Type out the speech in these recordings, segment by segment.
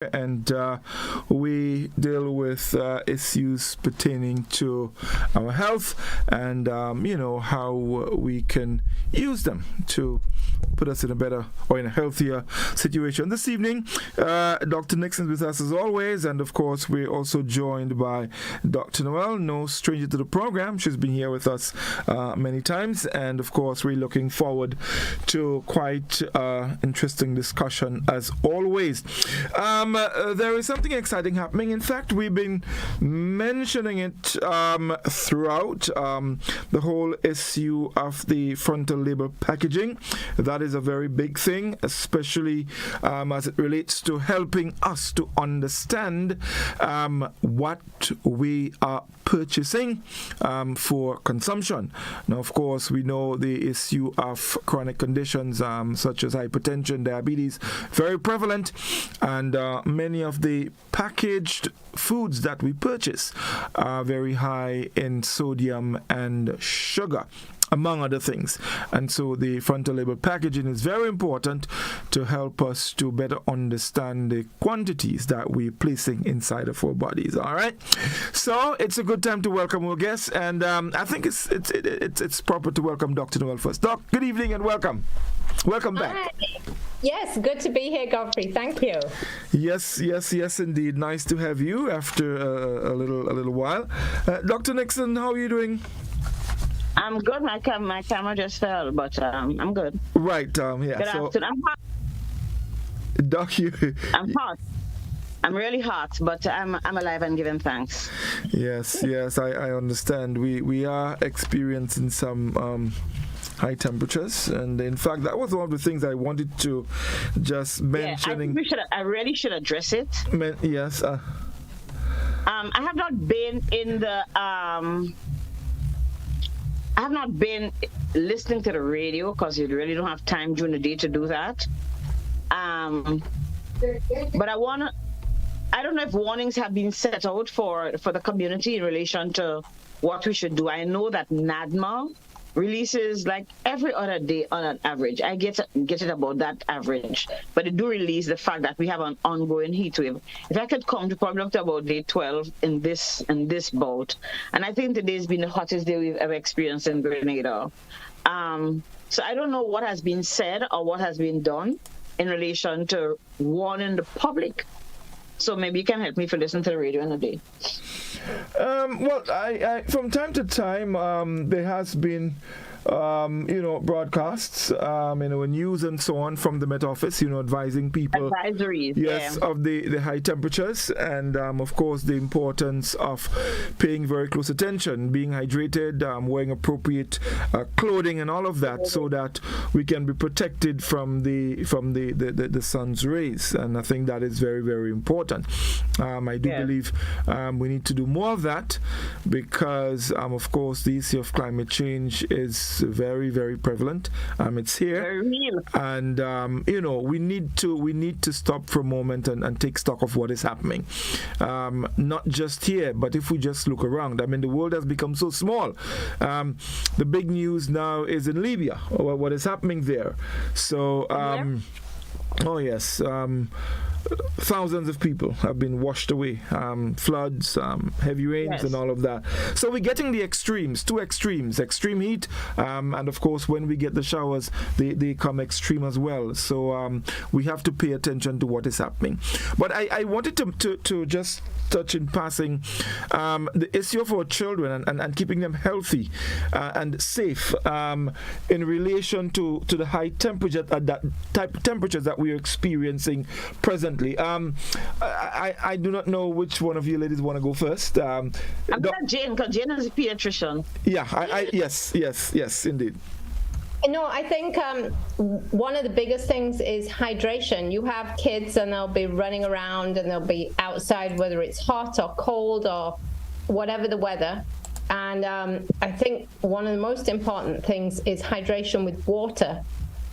and we deal with issues pertaining to our health and how we can use them to put us in a better or in a healthier situation. This evening, Dr. Nixon is with us as always, and of course we're also joined by Dr. Noel, no stranger to the program. She's been here with us many times, and of course we're looking forward to quite interesting discussion as always. There is something exciting happening. In fact, we've been mentioning it throughout the whole issue of the frontal label packaging. That is a very big thing, especially as it relates to helping us to understand what we are purchasing for consumption. Now, of course, we know the issue of chronic conditions such as hypertension, diabetes, very prevalent, and many of the packaged foods that we purchase are very high in sodium and sugar, among other things. And so the frontal label packaging is very important to help us to better understand the quantities that we're placing inside of our bodies. All right. So it's a good time to welcome our guests, and I think it's proper to welcome Dr. Noel first. Doc, good evening and welcome. Welcome back. Hi. Yes, good to be here, Godfrey. Thank you. Yes, indeed. Nice to have you after a little while. Dr. Nixon, how are you doing? I'm good. My camera just fell, but I'm good. Right. Yeah. Good afternoon. I'm hot. Doc, I'm hot. I'm really hot, but I'm alive and giving thanks. Yes. I understand. We are experiencing some high temperatures, and in fact, that was one of the things I wanted to just mention. Yeah, I really should address it. Yes. I have not been in the. I have not been listening to the radio because you really don't have time during the day to do that. But I don't know if warnings have been set out for the community in relation to what we should do. I know that NADMA releases like every other day on an average. I get it about that average, but they do release the fact that we have an ongoing heat wave. If I could come to probably up to about day 12 in this bout, and I think today's been the hottest day we've ever experienced in Grenada. So I don't know what has been said or what has been done in relation to warning the public. So maybe you can help me if you listen to the radio in a day. Well, I from time to time, there has been, broadcasts, news and so on from the Met Office, advising people. Advisories, yes, of the high temperatures and, of course, the importance of paying very close attention, being hydrated, wearing appropriate clothing and all of that, so that we can be protected from the sun's rays. And I think that is very, very important. I do believe we need to do more of that because, of course, the issue of climate change is very, very prevalent. It's here, very real. And we need to stop for a moment and take stock of what is happening. Not just here, but if we just look around. I mean, the world has become so small. The big news now is in Libya, what is happening there. So, oh yes. Thousands of people have been washed away, floods, heavy rains, and all of that. So we're getting the extremes, two extremes, extreme heat, and of course when we get the showers, they come extreme as well. So we have to pay attention to what is happening. But I wanted to just touch in passing the issue of our children and keeping them healthy and safe in relation to the high temperature, that type of temperatures that we are experiencing presently. I do not know which one of you ladies want to go first. I'm not Jane, because Jane is a pediatrician. Yeah, yes, indeed. No, I think one of the biggest things is hydration. You have kids and they'll be running around and they'll be outside, whether it's hot or cold or whatever the weather. And I think one of the most important things is hydration with water.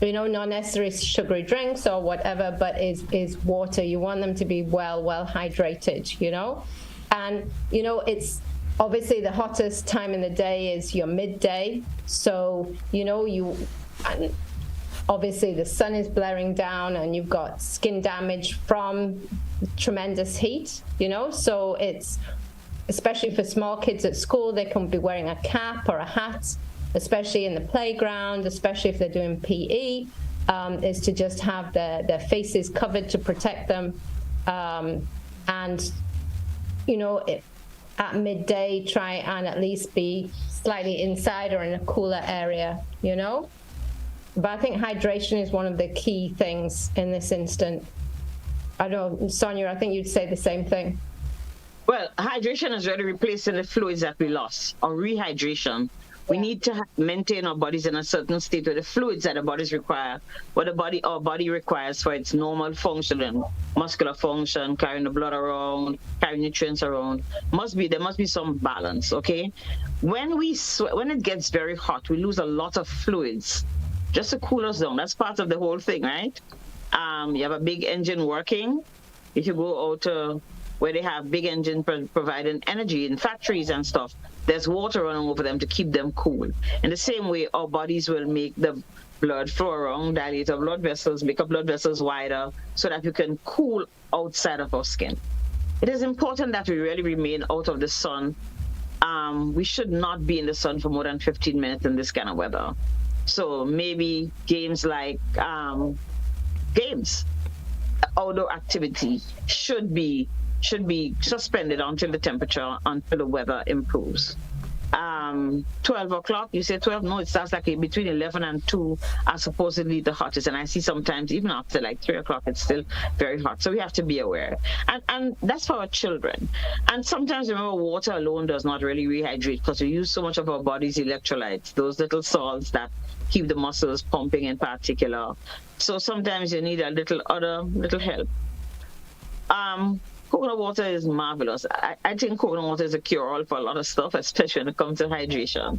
Not necessarily sugary drinks or whatever, but is water. You want them to be well hydrated, And, it's obviously the hottest time in the day is your midday. So, obviously the sun is blaring down and you've got skin damage from tremendous heat, so it's, especially for small kids at school, they can be wearing a cap or a hat, especially in the playground, especially if they're doing PE, is to just have their faces covered to protect them. And, at midday, try and at least be slightly inside or in a cooler area, But I think hydration is one of the key things in this instant. I don't know, Sonia, I think you'd say the same thing. Well, hydration is really replacing the fluids that we lost, or rehydration. We need to maintain our bodies in a certain state where the fluids that our bodies require, what our body requires for its normal functioning, muscular function, carrying the blood around, carrying nutrients around, there must be some balance, okay? When it gets very hot, we lose a lot of fluids just to cool us down. That's part of the whole thing, right? You have a big engine working. If you go out to where they have big engine providing energy in factories and stuff, there's water running over them to keep them cool. In the same way, our bodies will make the blood flow around, dilate our blood vessels, make our blood vessels wider so that we can cool outside of our skin. It is important that we really remain out of the sun. We should not be in the sun for more than 15 minutes in this kind of weather. So maybe games like outdoor activity should be suspended until the weather improves. 12 o'clock, you say 12? No, it starts like between 11 and 2 are supposedly the hottest. And I see sometimes even after like 3 o'clock, it's still very hot. So we have to be aware. And that's for our children. And sometimes, remember, water alone does not really rehydrate because we use so much of our body's electrolytes, those little salts that keep the muscles pumping in particular. So sometimes you need a little help. Coconut water is marvelous. I think coconut water is a cure-all for a lot of stuff, especially when it comes to hydration.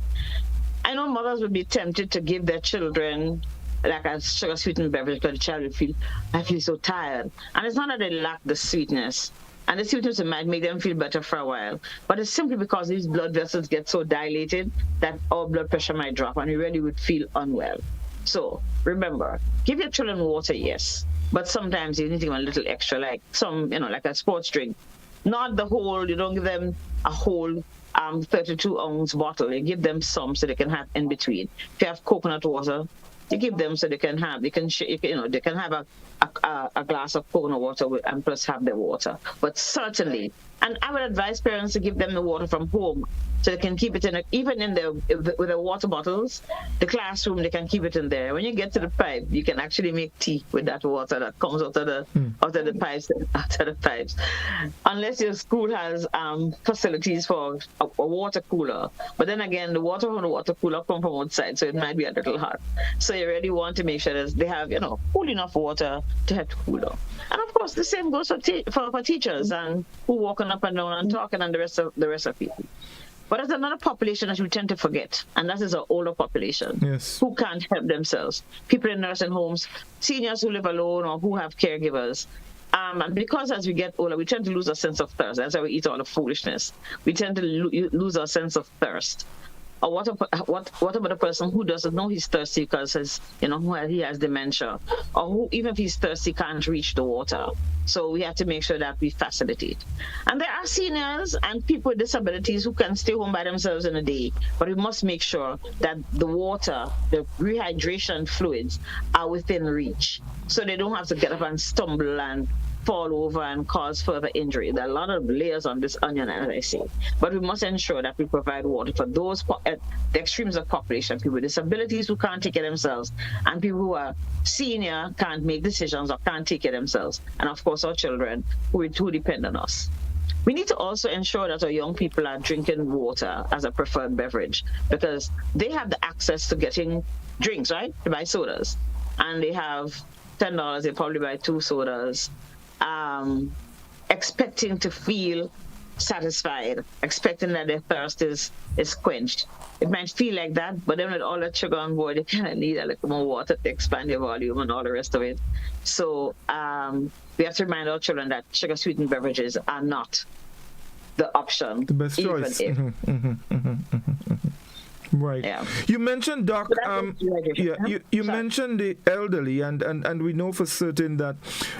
I know mothers would be tempted to give their children like a sugar-sweetened beverage because the child will feel, I feel so tired. And it's not that they lack the sweetness. And the sweetness might make them feel better for a while. But it's simply because these blood vessels get so dilated that our blood pressure might drop and we really would feel unwell. So remember, give your children water, yes. But sometimes you need to give them a little extra, like some, like a sports drink. Not the whole, you don't give them a whole 32-ounce bottle. You give them some so they can have in between. If you have coconut water, you give them so they can have a glass of coconut water and plus have their water. But certainly, and I would advise parents to give them the water from home so they can keep it even with the water bottles, the classroom, they can keep it in there. When you get to the pipe, you can actually make tea with that water that comes out of the pipes. Unless your school has facilities for a water cooler. But then again, the water from the water cooler comes from outside, so it might be a little hot. So you really want to make sure that they have, cool enough water to help cool down. And of course, the same goes for teachers and who walking up and down and talking and the rest of people. But there's another population that we tend to forget, and that is our older population, yes, who can't help themselves. People in nursing homes, seniors who live alone or who have caregivers. And because as we get older, we tend to lose our sense of thirst. That's why we eat all the foolishness. We tend to lose our sense of thirst. Or what about a person who doesn't know he's thirsty because he has dementia, or who, even if he's thirsty, can't reach the water? So we have to make sure that we facilitate. And there are seniors and people with disabilities who can stay home by themselves in a day, but we must make sure that the water, the rehydration fluids are within reach, so they don't have to get up and stumble and fall over and cause further injury. There are a lot of layers on this onion, as I say. But we must ensure that we provide water for those at the extremes of population, people with disabilities who can't take care of themselves, and people who are senior, can't make decisions or can't take care of themselves. And of course, our children who depend on us. We need to also ensure that our young people are drinking water as a preferred beverage, because they have the access to getting drinks, right? They buy sodas. And they have $10, they probably buy 2 sodas. Expecting to feel satisfied, expecting that their thirst is quenched. It might feel like that, but then with all that sugar on board, you kind of need a little more water to expand your volume and all the rest of it. So we have to remind our children that sugar-sweetened beverages are not the option. The best choice. Right. Yeah. You mentioned, Doc, So that's you mentioned the elderly, and we know for certain that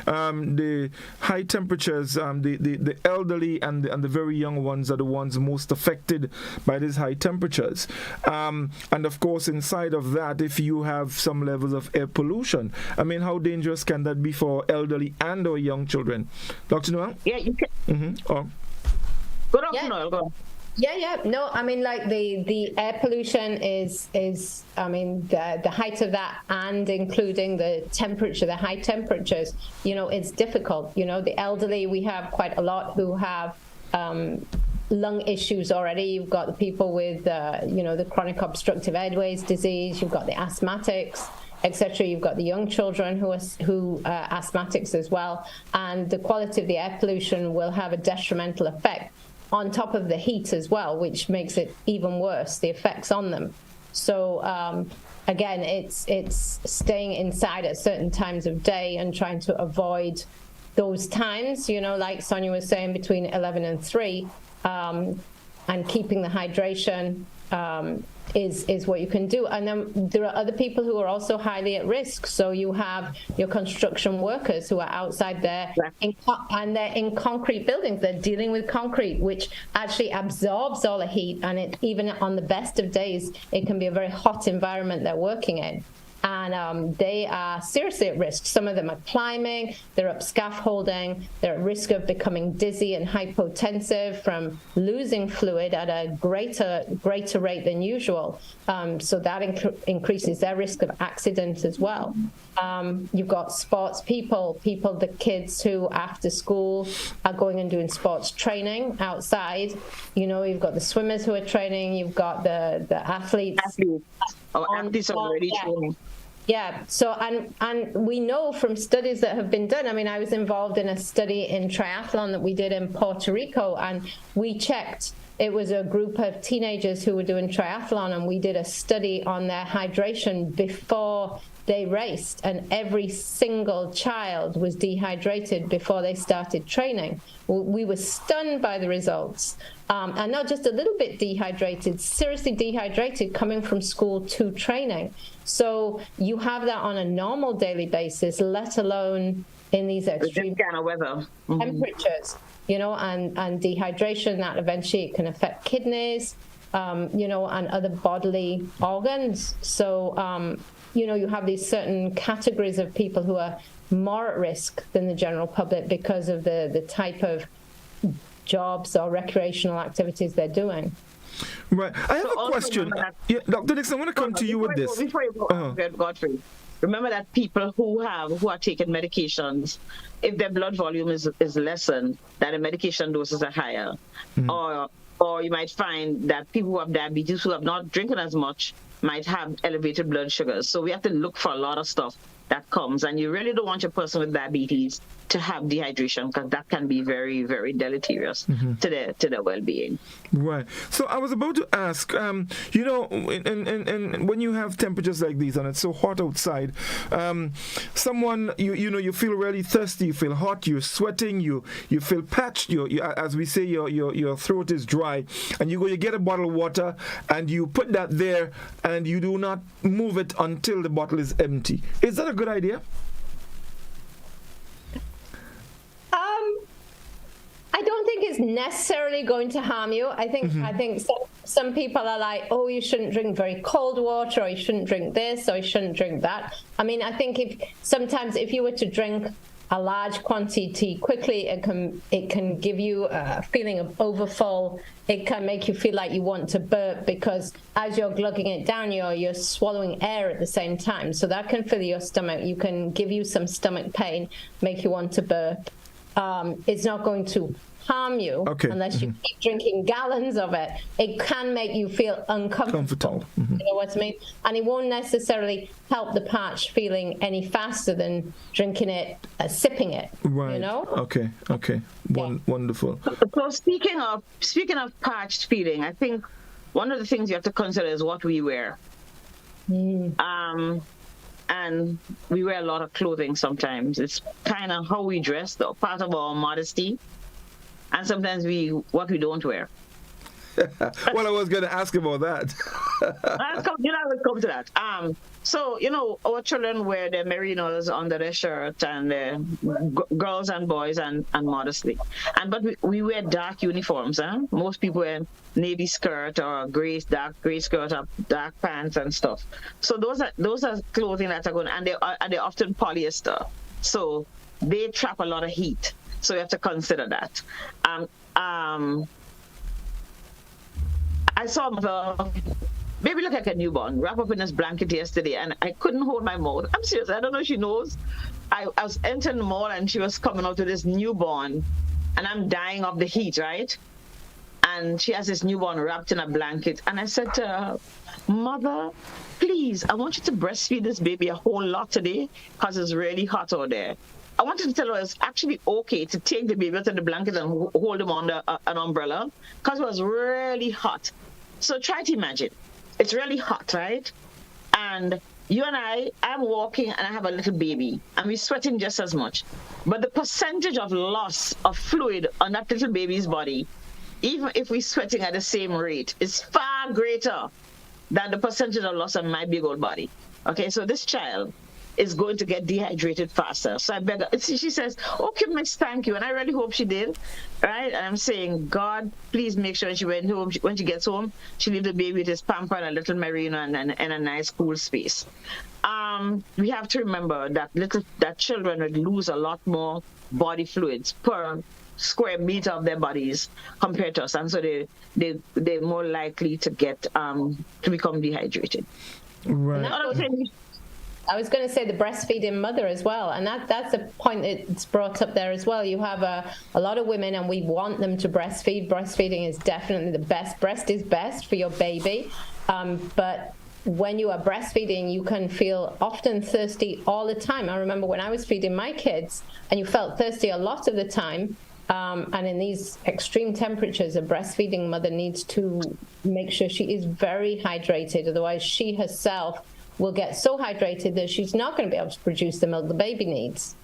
the high temperatures, the elderly and the very young ones are the ones most affected by these high temperatures. And of course, inside of that, if you have some levels of air pollution, I mean, how dangerous can that be for elderly and or young children? Dr. Noel? Yeah, you can. Oh. Go on, Noel, go on. Yeah. No, I mean, like the air pollution is I mean, the height of that, and including the temperature, the high temperatures, it's difficult. The elderly, we have quite a lot who have lung issues already. You've got the people with, the chronic obstructive airways disease. You've got the asthmatics, etc. You've got the young children who are asthmatics as well. And the quality of the air pollution will have a detrimental effect on top of the heat as well, which makes it even worse, the effects on them. So again, it's staying inside at certain times of day and trying to avoid those times, like Sonia was saying, between 11 and 3, and keeping the hydration is what you can do. And then there are other people who are also highly at risk. So you have your construction workers who are outside there, and they're in concrete buildings. They're dealing with concrete, which actually absorbs all the heat. And even on the best of days, it can be a very hot environment they're working in. And they are seriously at risk. Some of them are climbing, they're up scaffolding, they're at risk of becoming dizzy and hypotensive from losing fluid at a greater rate than usual. So that increases their risk of accident as well. You've got sports people, the kids who after school are going and doing sports training outside. You've got the swimmers who are training, you've got the athletes. Athletes are already training. Yeah. So, and we know from studies that have been done, I mean, I was involved in a study in triathlon that we did in Puerto Rico, and we checked. It was a group of teenagers who were doing triathlon, and we did a study on their hydration before they raced, and every single child was dehydrated before they started training. We were stunned by the results, and not just a little bit dehydrated, seriously dehydrated coming from school to training. So you have that on a normal daily basis, let alone in these extreme kind of weather. temperatures, and dehydration, that eventually can affect kidneys, and other bodily organs. So, you have these certain categories of people who are more at risk than the general public because of the type of jobs or recreational activities they're doing. Right. I have a question. Dr. Nixon, I want to come to you with this. Before you go, Godfrey, remember that people who are taking medications, if their blood volume is lessened, that the medication doses are higher. Or you might find that people who have diabetes who have not drinking as much might have elevated blood sugars. So we have to look for a lot of stuff that comes, and you really don't want your person with diabetes to have dehydration, because that can be very, very deleterious to their well-being. Right. So I was about to ask, and when you have temperatures like these and it's so hot outside, someone you feel really thirsty, you feel hot, you're sweating, you feel parched, you as we say, your throat is dry, and you get a bottle of water and you put that there and you do not move it until the bottle is empty. Is that a good idea? I don't think it's necessarily going to harm you. I think some people are like, oh, you shouldn't drink very cold water, or you shouldn't drink this, or you shouldn't drink that. I mean, I think if you were to drink a large quantity quickly, it can give you a feeling of overfull. It can make you feel like you want to burp, because as you're glugging it down, you're swallowing air at the same time. So that can fill your stomach. You can give you some stomach pain, make you want to burp. It's not going to harm you unless you keep drinking gallons of it. It can make you feel uncomfortable. You know what I mean? And it won't necessarily help the parched feeling any faster than drinking it, sipping it. Right. Okay. Wonderful. So speaking of parched feeling, I think one of the things you have to consider is what we wear. And we wear a lot of clothing sometimes. It's kind of how we dress, though, part of our modesty. And sometimes what we don't wear. Well, I was going to ask about that. We'll come to that. So, our children wear their merinos under their shirt, and girls and boys, and modestly. But we wear dark uniforms. Most people wear navy skirt or dark gray skirt or dark pants and stuff. So those are clothing that are going, and they're often polyester. So they trap a lot of heat. So you have to consider that. I saw the baby look like a newborn, wrap up in his blanket yesterday, and I couldn't hold my mouth. I'm serious. I don't know if she knows. I was entering the mall, and she was coming out with this newborn, and I'm dying of the heat, right? And she has this newborn wrapped in a blanket. And I said to her, Mother, please, I want you to breastfeed this baby a whole lot today because it's really hot out there. I wanted to tell her it's actually okay to take the baby out of the blanket and hold him under an umbrella because it was really hot. So try to imagine. It's really hot, right? And you and I'm walking and I have a little baby and we're sweating just as much. But the percentage of loss of fluid on that little baby's body, even if we're sweating at the same rate, is far greater than the percentage of loss on my big old body. Okay, so this child is going to get dehydrated faster. So I beg her. She says, okay, miss, thank you. And I really hope she did, right? And I'm saying, God, please make sure she went home. When she gets home, she leave the baby with his pamper and a little merino and a nice cool space. We have to remember that children would lose a lot more body fluids per square meter of their bodies compared to us. And so they're more likely to get to become dehydrated. Right. I was going to say the breastfeeding mother as well, and that's a point that's brought up there as well. You have a lot of women, and we want them to breastfeed. Breastfeeding is definitely the best. Breast is best for your baby, but when you are breastfeeding, you can feel often thirsty all the time. I remember when I was feeding my kids, and you felt thirsty a lot of the time. And in these extreme temperatures, a breastfeeding mother needs to make sure she is very hydrated. Otherwise, she herself will get so hydrated that she's not going to be able to produce the milk the baby needs.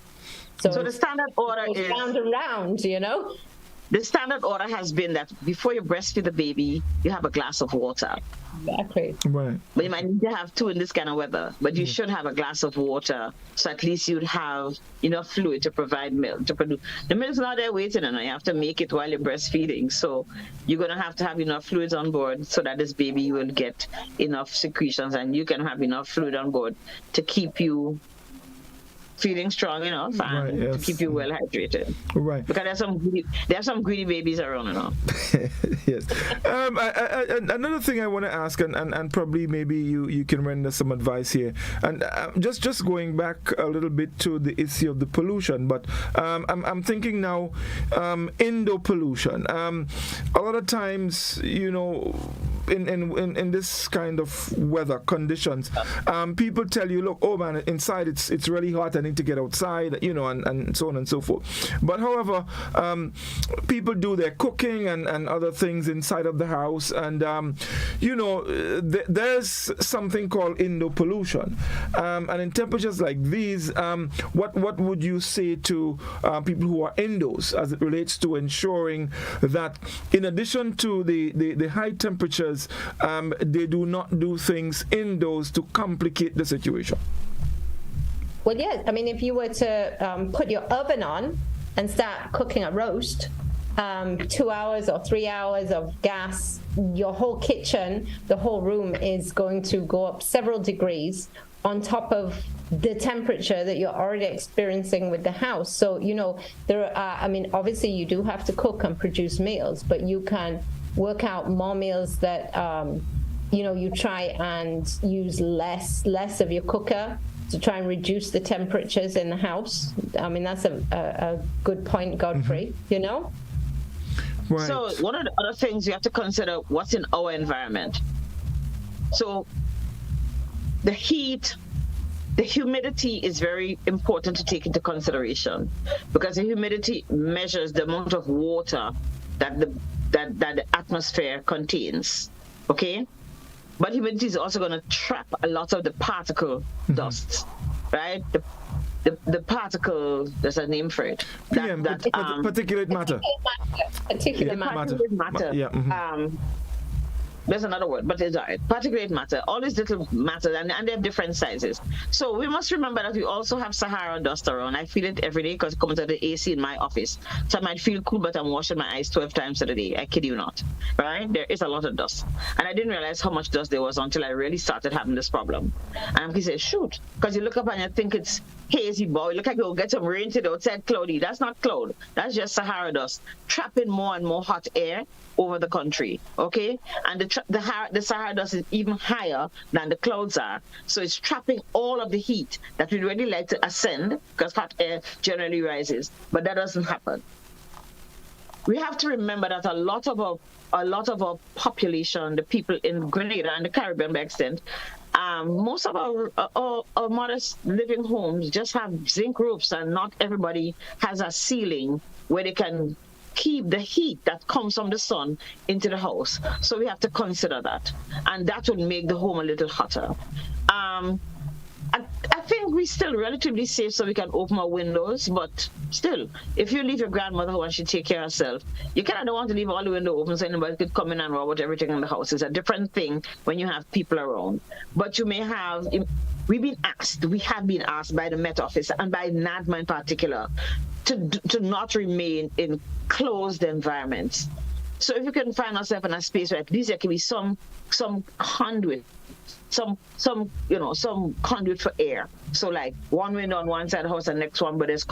So the standard order is round and round, The standard order has been that before you breastfeed the baby, you have a glass of water. Exactly. Right. But you might need to have two in this kind of weather. But you should have a glass of water, so at least you'd have enough fluid to provide milk. To produce the milk's not there waiting, and you have to make it while you're breastfeeding. So you're gonna have to have enough fluids on board so that this baby will get enough secretions, and you can have enough fluid on board to keep you feeling strong enough and to keep you well hydrated. Right. Because there's some greedy babies around, Yes. Another thing I want to ask, and probably maybe you can render some advice here, and just going back a little bit to the issue of the pollution, but I'm thinking now indoor pollution. A lot of times, in this kind of weather conditions, people tell you, look, oh man, inside it's really hot, I need to get outside, and so on and so forth. But however, people do their cooking and other things inside of the house, and there's something called indoor pollution, and in temperatures like these, what would you say to people who are indoors as it relates to ensuring that in addition to the high temperatures, they do not do things indoors to complicate the situation? Well, yeah. I mean, if you were to put your oven on and start cooking a roast, 2 hours or 3 hours of gas, your whole kitchen, the whole room is going to go up several degrees on top of the temperature that you're already experiencing with the house. So, there are, obviously you do have to cook and produce meals, but you can work out more meals that, you try and use less of your cooker to try and reduce the temperatures in the house. I mean, that's a good point, Godfrey, Right. So one of the other things you have to consider what's in our environment. So the heat, the humidity is very important to take into consideration, because the humidity measures the amount of water that the atmosphere contains, okay? But humidity is also going to trap a lot of the particle dusts, right? The particle, there's a name for it. Particulate matter. Particulate matter. Yeah. There's another word, but it's all right. Particulate matter, all these little matters, and they have different sizes. So we must remember that we also have Sahara dust around. I feel it every day because it comes out of the AC in my office. So I might feel cool, but I'm washing my eyes 12 times a day. I kid you not, right? There is a lot of dust. And I didn't realize how much dust there was until I really started having this problem. And he said, shoot, because you look up and you think it's hazy, boy. You look like you'll get some rain today outside, cloudy. That's not cloud. That's just Sahara dust, trapping more and more hot air over the country, okay? And the Sahara dust is even higher than the clouds are. So it's trapping all of the heat that we'd really like to ascend because hot air generally rises, but that doesn't happen. We have to remember that a lot of our population, the people in Grenada and the Caribbean by extent, most of our modest living homes just have zinc roofs, and not everybody has a ceiling where they can keep the heat that comes from the sun into the house. So we have to consider that, and that would make the home a little hotter. I think we're still relatively safe, so we can open our windows, but still, if you leave your grandmother home and she take care of herself, you kind of don't want to leave all the windows open so anybody could come in and rob everything in the house. It's a different thing when you have people around. But you may have, we have been asked by the Met Office and by NADMA in particular to not remain in closed environments. So if you can find yourself in a space where at least there can be some conduit, some conduit for air. So like one window on one side of the house and next one, but there's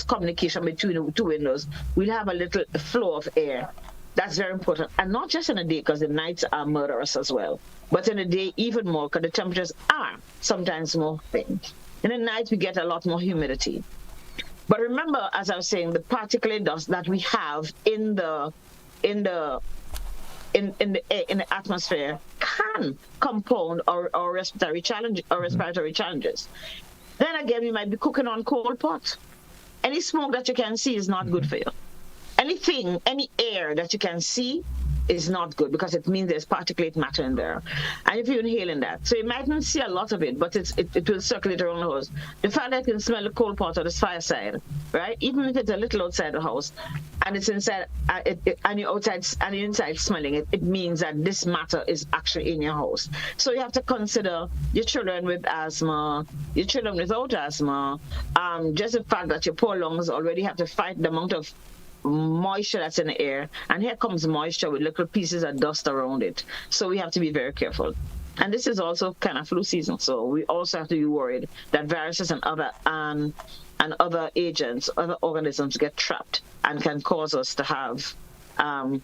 communication between the two windows. We'll have a little flow of air. That's very important. And not just in the day, because the nights are murderous as well. But in the day, even more, because the temperatures are sometimes more thin. In the night, we get a lot more humidity. But remember, as I was saying, the particulate dust that we have in the atmosphere can compound our respiratory challenges. Then again, we might be cooking on coal pot. Any smoke that you can see is not good for you. Any air that you can see is not good because it means there's particulate matter in there. And if you're inhaling that, so you might not see a lot of it, but it will circulate around the house. The fact that you can smell the coal pot or the fireside, right? Even if it's a little outside the house and it's inside, and you're outside and you're inside smelling it, it means that this matter is actually in your house. So you have to consider your children with asthma, your children without asthma, just the fact that your poor lungs already have to fight the amount of moisture that's in the air, and here comes moisture with little pieces of dust around it. So we have to be very careful. And this is also kind of flu season, so we also have to be worried that viruses and other agents, other organisms get trapped and can cause us to have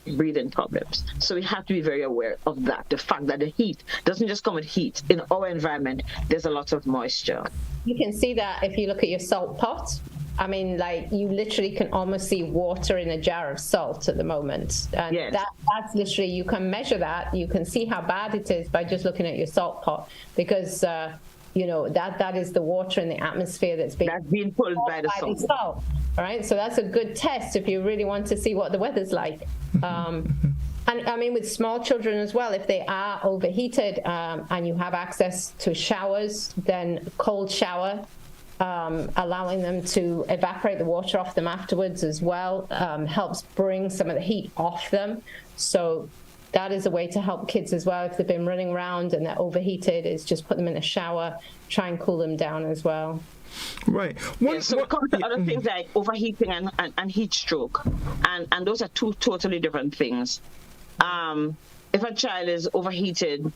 breathing problems. So we have to be very aware of that. The fact that the heat doesn't just come with heat. In our environment, there's a lot of moisture. You can see that if you look at your salt pot. I mean, like, you literally can almost see water in a jar of salt at the moment. And yes. that's literally, you can measure that. You can see how bad it is by just looking at your salt pot, because, that is the water in the atmosphere that's being pulled by the salt. All right. So that's a good test if you really want to see what the weather's like. And I mean, with small children as well, if they are overheated and you have access to showers, then cold shower, allowing them to evaporate the water off them afterwards as well, helps bring some of the heat off them. So that is a way to help kids as well. If they've been running around and they're overheated, is just put them in a shower, try and cool them down as well. Right. So it comes to other things like overheating and heat stroke. And those are two totally different things. If a child is overheated,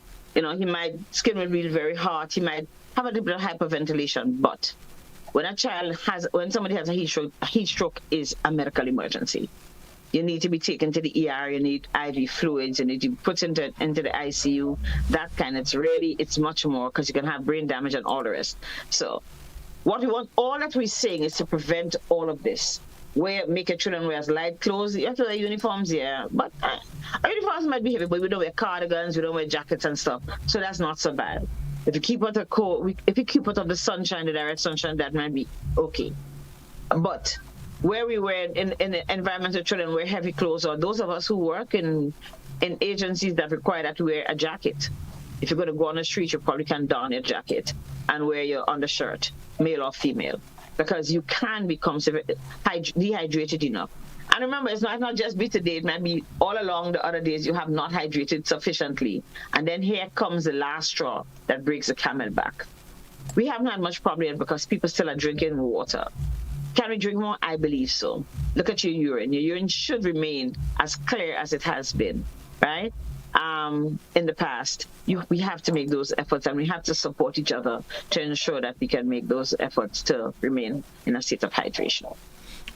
skin will be very hot, he might have a little bit of hyperventilation, but when somebody has a heat stroke is a medical emergency. You need to be taken to the ER, you need IV fluids, you need to be put into the ICU, that kind. It's much more, because you can have brain damage and all the rest. So what we want, all that we're saying is to prevent all of this. Make your children wear light clothes. You have to wear uniforms, yeah, but our uniforms might be heavy, but we don't wear cardigans, we don't wear jackets and stuff, so that's not so bad. If you keep out of the sunshine, the direct sunshine, that might be okay. But where we were in the environment of children wear heavy clothes, or those of us who work in agencies that require that to wear a jacket. If you're going to go on the street, you probably can don your jacket and wear your undershirt, male or female, because you can become dehydrated enough. And And remember, it's not just be today. It might be all along the other days you have not hydrated sufficiently. And then here comes the last straw that breaks the camel back. We haven't had much problem yet because people still are drinking water. Can we drink more? I believe so. Look at your urine. Your urine should remain as clear as it has been, right? In the past. We have to make those efforts, and we have to support each other to ensure that we can make those efforts to remain in a state of hydration.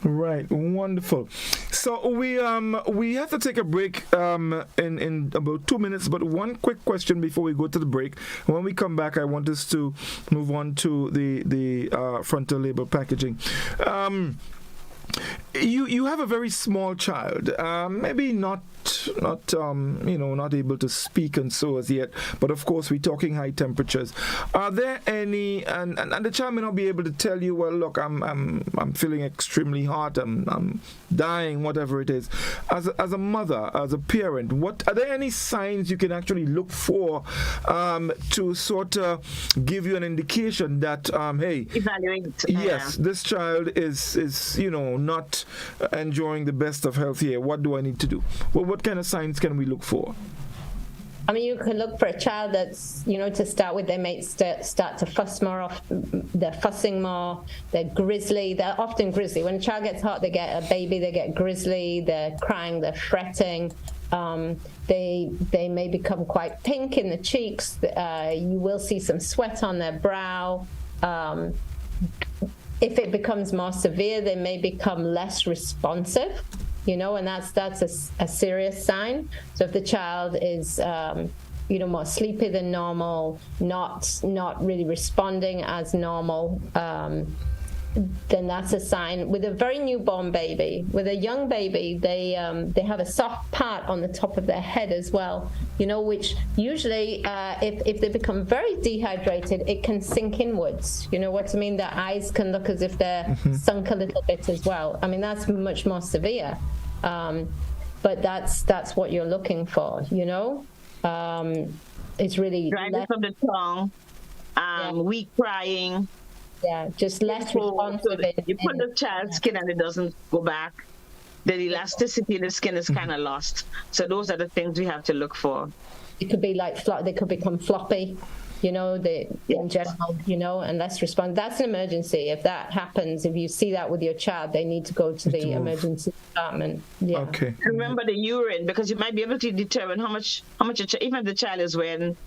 Right, wonderful. So we have to take a break in about 2 minutes, but one quick question before we go to the break. When we come back, I want us to move on to the frontal label packaging. You have a very small child, maybe not able to speak and so as yet, but of course we're talking high temperatures. Are there any, and the child may not be able to tell you, well, look, I'm feeling extremely hot, I'm dying, whatever it is. As a mother, as a parent, are there any signs you can actually look for to sort of give you an indication that hey, evaluate? Yes, this child is not enjoying the best of health here. What do I need to do? Well, what kind of signs can we look for? I mean, you can look for a child that's, to start with, they may start to fuss more off. They're fussing more. They're grizzly. They're often grizzly. When a child gets hot, they get grizzly. They're crying. They're fretting. They may become quite pink in the cheeks. You will see some sweat on their brow. If it becomes more severe, they may become less responsive. And that's a serious sign. So if the child is, more sleepy than normal, not really responding as normal, then that's a sign. With a very newborn baby, with a young baby, they have a soft part on the top of their head as well, which usually, if they become very dehydrated, it can sink inwards. You know what I mean? Their eyes can look as if they're sunk a little bit as well. I mean, that's much more severe. But that's what you're looking for, it's really dryness of the tongue, weak crying. Yeah, just less responsive. So you put the child's skin and it doesn't go back. The elasticity in the skin is kind of lost. So those are the things we have to look for. It could be like they could become floppy, in general, and less respond. That's an emergency. If that happens, if you see that with your child, they need to go to the emergency department. Yeah. Okay. Remember the urine, because you might be able to determine how much even if the child is wearing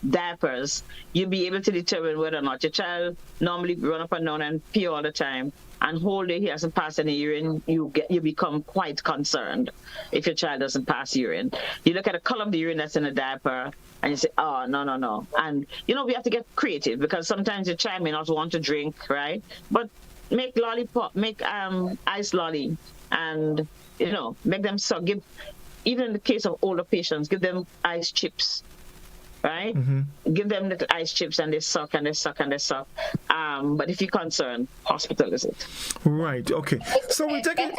diapers, you'll be able to determine whether or not your child normally run up and down and pee all the time, and whole day he hasn't passed any urine. You become quite concerned if your child doesn't pass urine. You look at the color of the urine that's in a diaper and you say, oh, no. And we have to get creative, because sometimes your child may not want to drink, right? But make ice lolly, and make them suck. Even in the case of older patients, give them ice chips. Right? Give them little ice chips and they suck and they suck and they suck. But if you're concerned, hospital is it. Right, okay. So we're taking...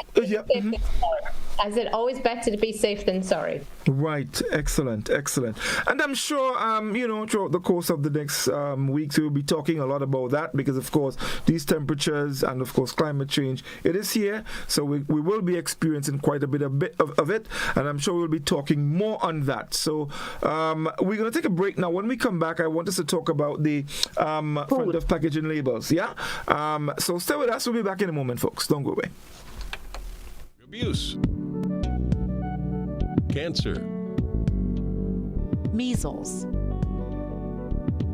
As it always better to be safe than sorry. Right, excellent. And I'm sure, throughout the course of the next weeks, we'll be talking a lot about that, because, of course, these temperatures and, of course, climate change, it is here. So we will be experiencing quite a bit of it, and I'm sure we'll be talking more on that. So we're going to take a break now. When we come back, I want us to talk about the front of packaging labels. Yeah? So stay with us. We'll be back in a moment, folks. Don't go away. Abuse, cancer, measles,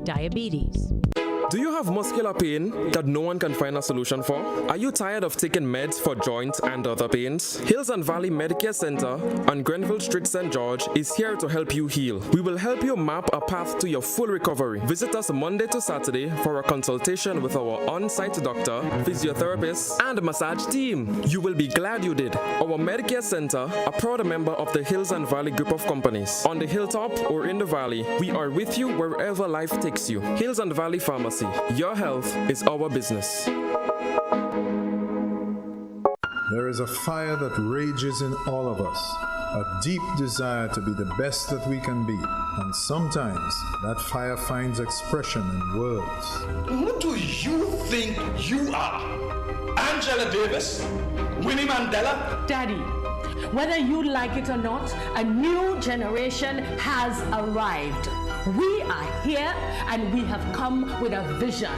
diabetes. Do you have muscular pain that no one can find a solution for? Are you tired of taking meds for joints and other pains? Hills and Valley Medicare Center on Grenville Street, St. George is here to help you heal. We will help you map a path to your full recovery. Visit us Monday to Saturday for a consultation with our on-site doctor, physiotherapist, and massage team. You will be glad you did. Our Medicare Center, a proud member of the Hills and Valley group of companies. On the hilltop or in the valley, we are with you wherever life takes you. Hills and Valley Pharmacy. Your health is our business. There is a fire that rages in all of us, a deep desire to be the best that we can be. And sometimes that fire finds expression in words. Who do you think you are? Angela Davis, Winnie Mandela. Daddy, whether you like it or not, a new generation has arrived. We are here and we have come with a vision.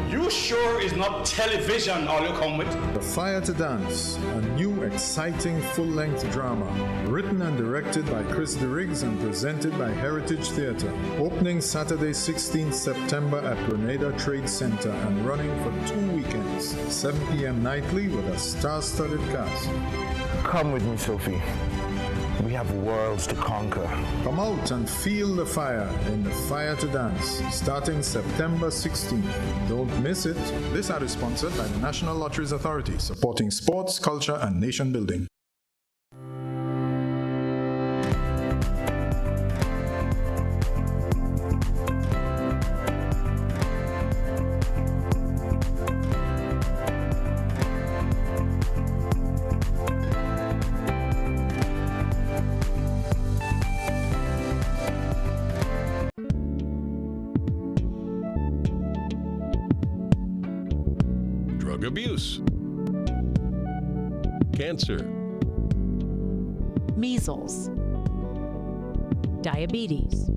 You sure is not television all you come with? The Fire to Dance, a new exciting full-length drama, written and directed by Chris DeRiggs and presented by Heritage Theatre. Opening Saturday 16th September at Grenada Trade Center and running for 2 weekends, 7 p.m. nightly with a star-studded cast. Come with me, Sophie. We have worlds to conquer. Come out and feel the fire in the Fire to Dance, starting September 16th. Don't miss it. This ad is sponsored by the National Lotteries Authority, supporting sports, culture, and nation building. Drug abuse, cancer, measles, diabetes.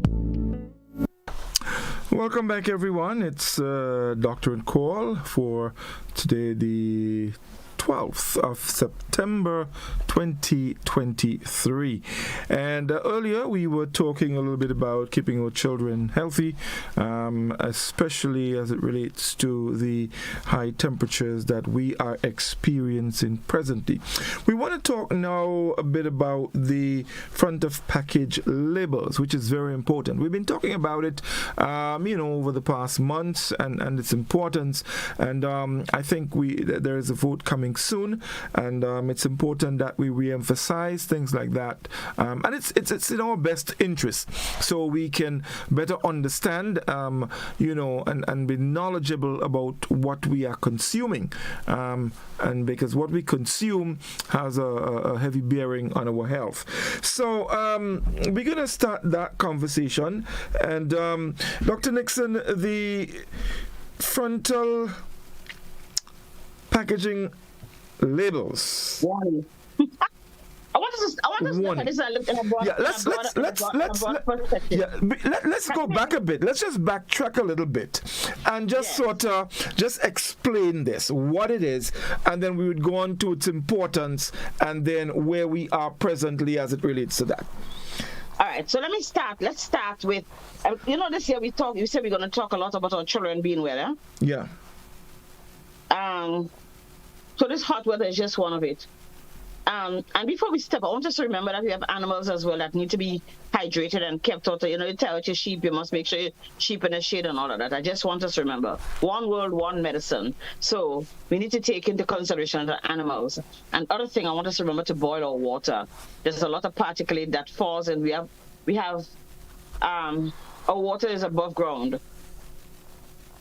Welcome back, everyone. It's Doctor and Call for today, the 12th of September 2023. And earlier we were talking a little bit about keeping our children healthy, especially as it relates to the high temperatures that we are experiencing presently. We want to talk now a bit about the front of package labels, which is very important. We've been talking about it, over the past months and its importance. And I think there is a vote coming soon, and it's important that we re-emphasize things like that, and it's in our best interest, so we can better understand, and be knowledgeable about what we are consuming, and because what we consume has a heavy bearing on our health. So we're gonna start that conversation, and Dr. Nixon, the frontal packaging labels. I want to look at this and look at let's go back a bit. Let's just backtrack a little bit and just sort of just explain this, what it is, and then we would go on to its importance and then where we are presently as it relates to that. All right, so let's start with, this year we said we're going to talk a lot about our children being well, yeah? So this hot weather is just one of it. And before we step, I want us to remember that we have animals as well that need to be hydrated and kept out. You tell your sheep, you must make sure your sheep in the shade and all of that. I just want us to remember, one world, one medicine. So we need to take into consideration the animals. And other thing, I want us to remember to boil our water. There's a lot of particulate that falls, and we have our water is above ground.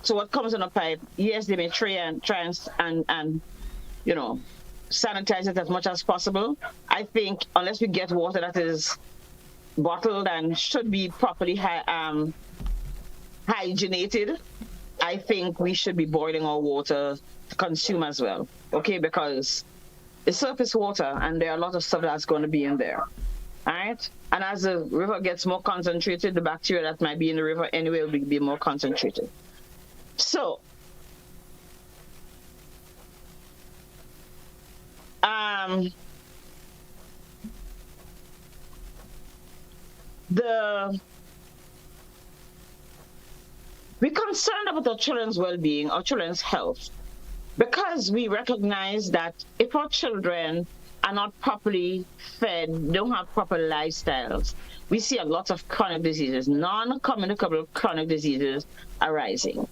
So what comes in a pipe, yes, they may try and sanitize it as much as possible. I think unless we get water that is bottled and should be properly hygienated, I think we should be boiling our water to consume as well, okay? Because it's surface water and there are a lot of stuff that's going to be in there, all right? And as the river gets more concentrated, the bacteria that might be in the river anyway will be more concentrated. So, we're concerned about our children's well-being, our children's health, because we recognize that if our children are not properly fed, don't have proper lifestyles, we see a lot of chronic diseases, non-communicable chronic diseases arising.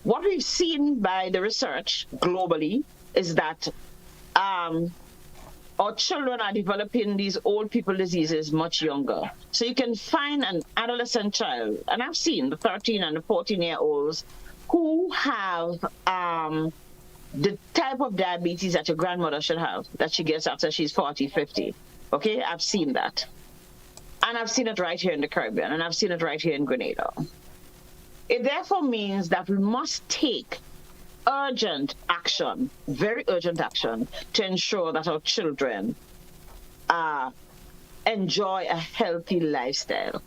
What we've seen by the research globally is that our children are developing these old people diseases much younger. So you can find an adolescent child, and I've seen the 13 and the 14-year-olds who have the type of diabetes that your grandmother should have, that she gets after she's 40, 50. Okay, I've seen that. And I've seen it right here in the Caribbean, and I've seen it right here in Grenada. It therefore means that we must take urgent action, very urgent action to ensure that our children enjoy a healthy lifestyle.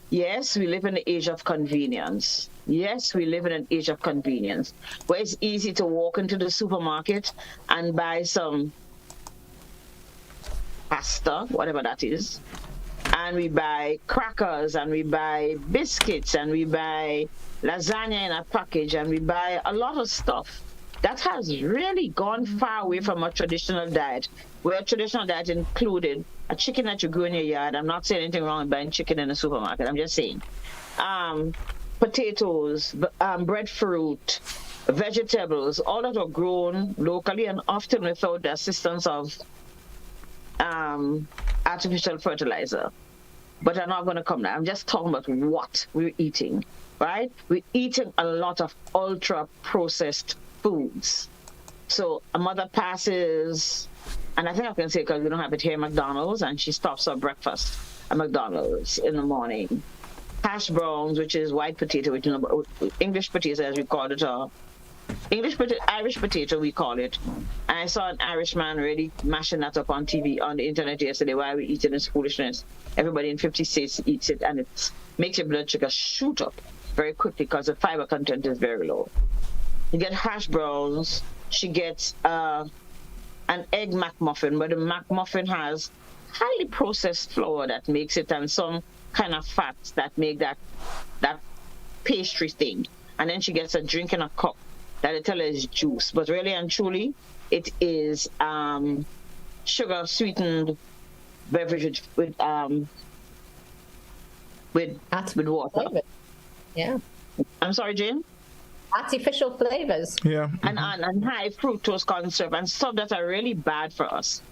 Yes, we live in the age of convenience. Yes, we live in an age of convenience where it's easy to walk into the supermarket and buy some pasta, whatever that is, and we buy crackers, and we buy biscuits, and we buy lasagna in a package, and we buy a lot of stuff. That has really gone far away from a traditional diet, where a traditional diet included a chicken that you grew in your yard. I'm not saying anything wrong with buying chicken in a supermarket. I'm just saying potatoes, breadfruit, vegetables, all that were grown locally and often without the assistance of artificial fertilizer. But I'm not going to come now. I'm just talking about what we're eating, right? We're eating a lot of ultra-processed foods. So a mother passes, and I think I can say because we don't have it here at McDonald's, and she stops her breakfast at McDonald's in the morning. Hash browns, which is white potato, which is English potato as we call it, or Irish potato we call it. And I saw an Irishman really mashing that up on TV, on the internet yesterday. Why are we eating this foolishness? Everybody in 50 states eats it, and it makes your blood sugar shoot up very quickly because the fiber content is very low. You get hash browns. She gets an egg McMuffin, but the McMuffin has highly processed flour that makes it, and some kind of fats that make that pastry thing. And then she gets a drink in a cup that they tell her is juice, but really and truly it is sugar sweetened beverage with water. Flavors. Yeah. I'm sorry, Jane? Artificial flavors. Yeah. And high fructose corn syrup and stuff that are really bad for us.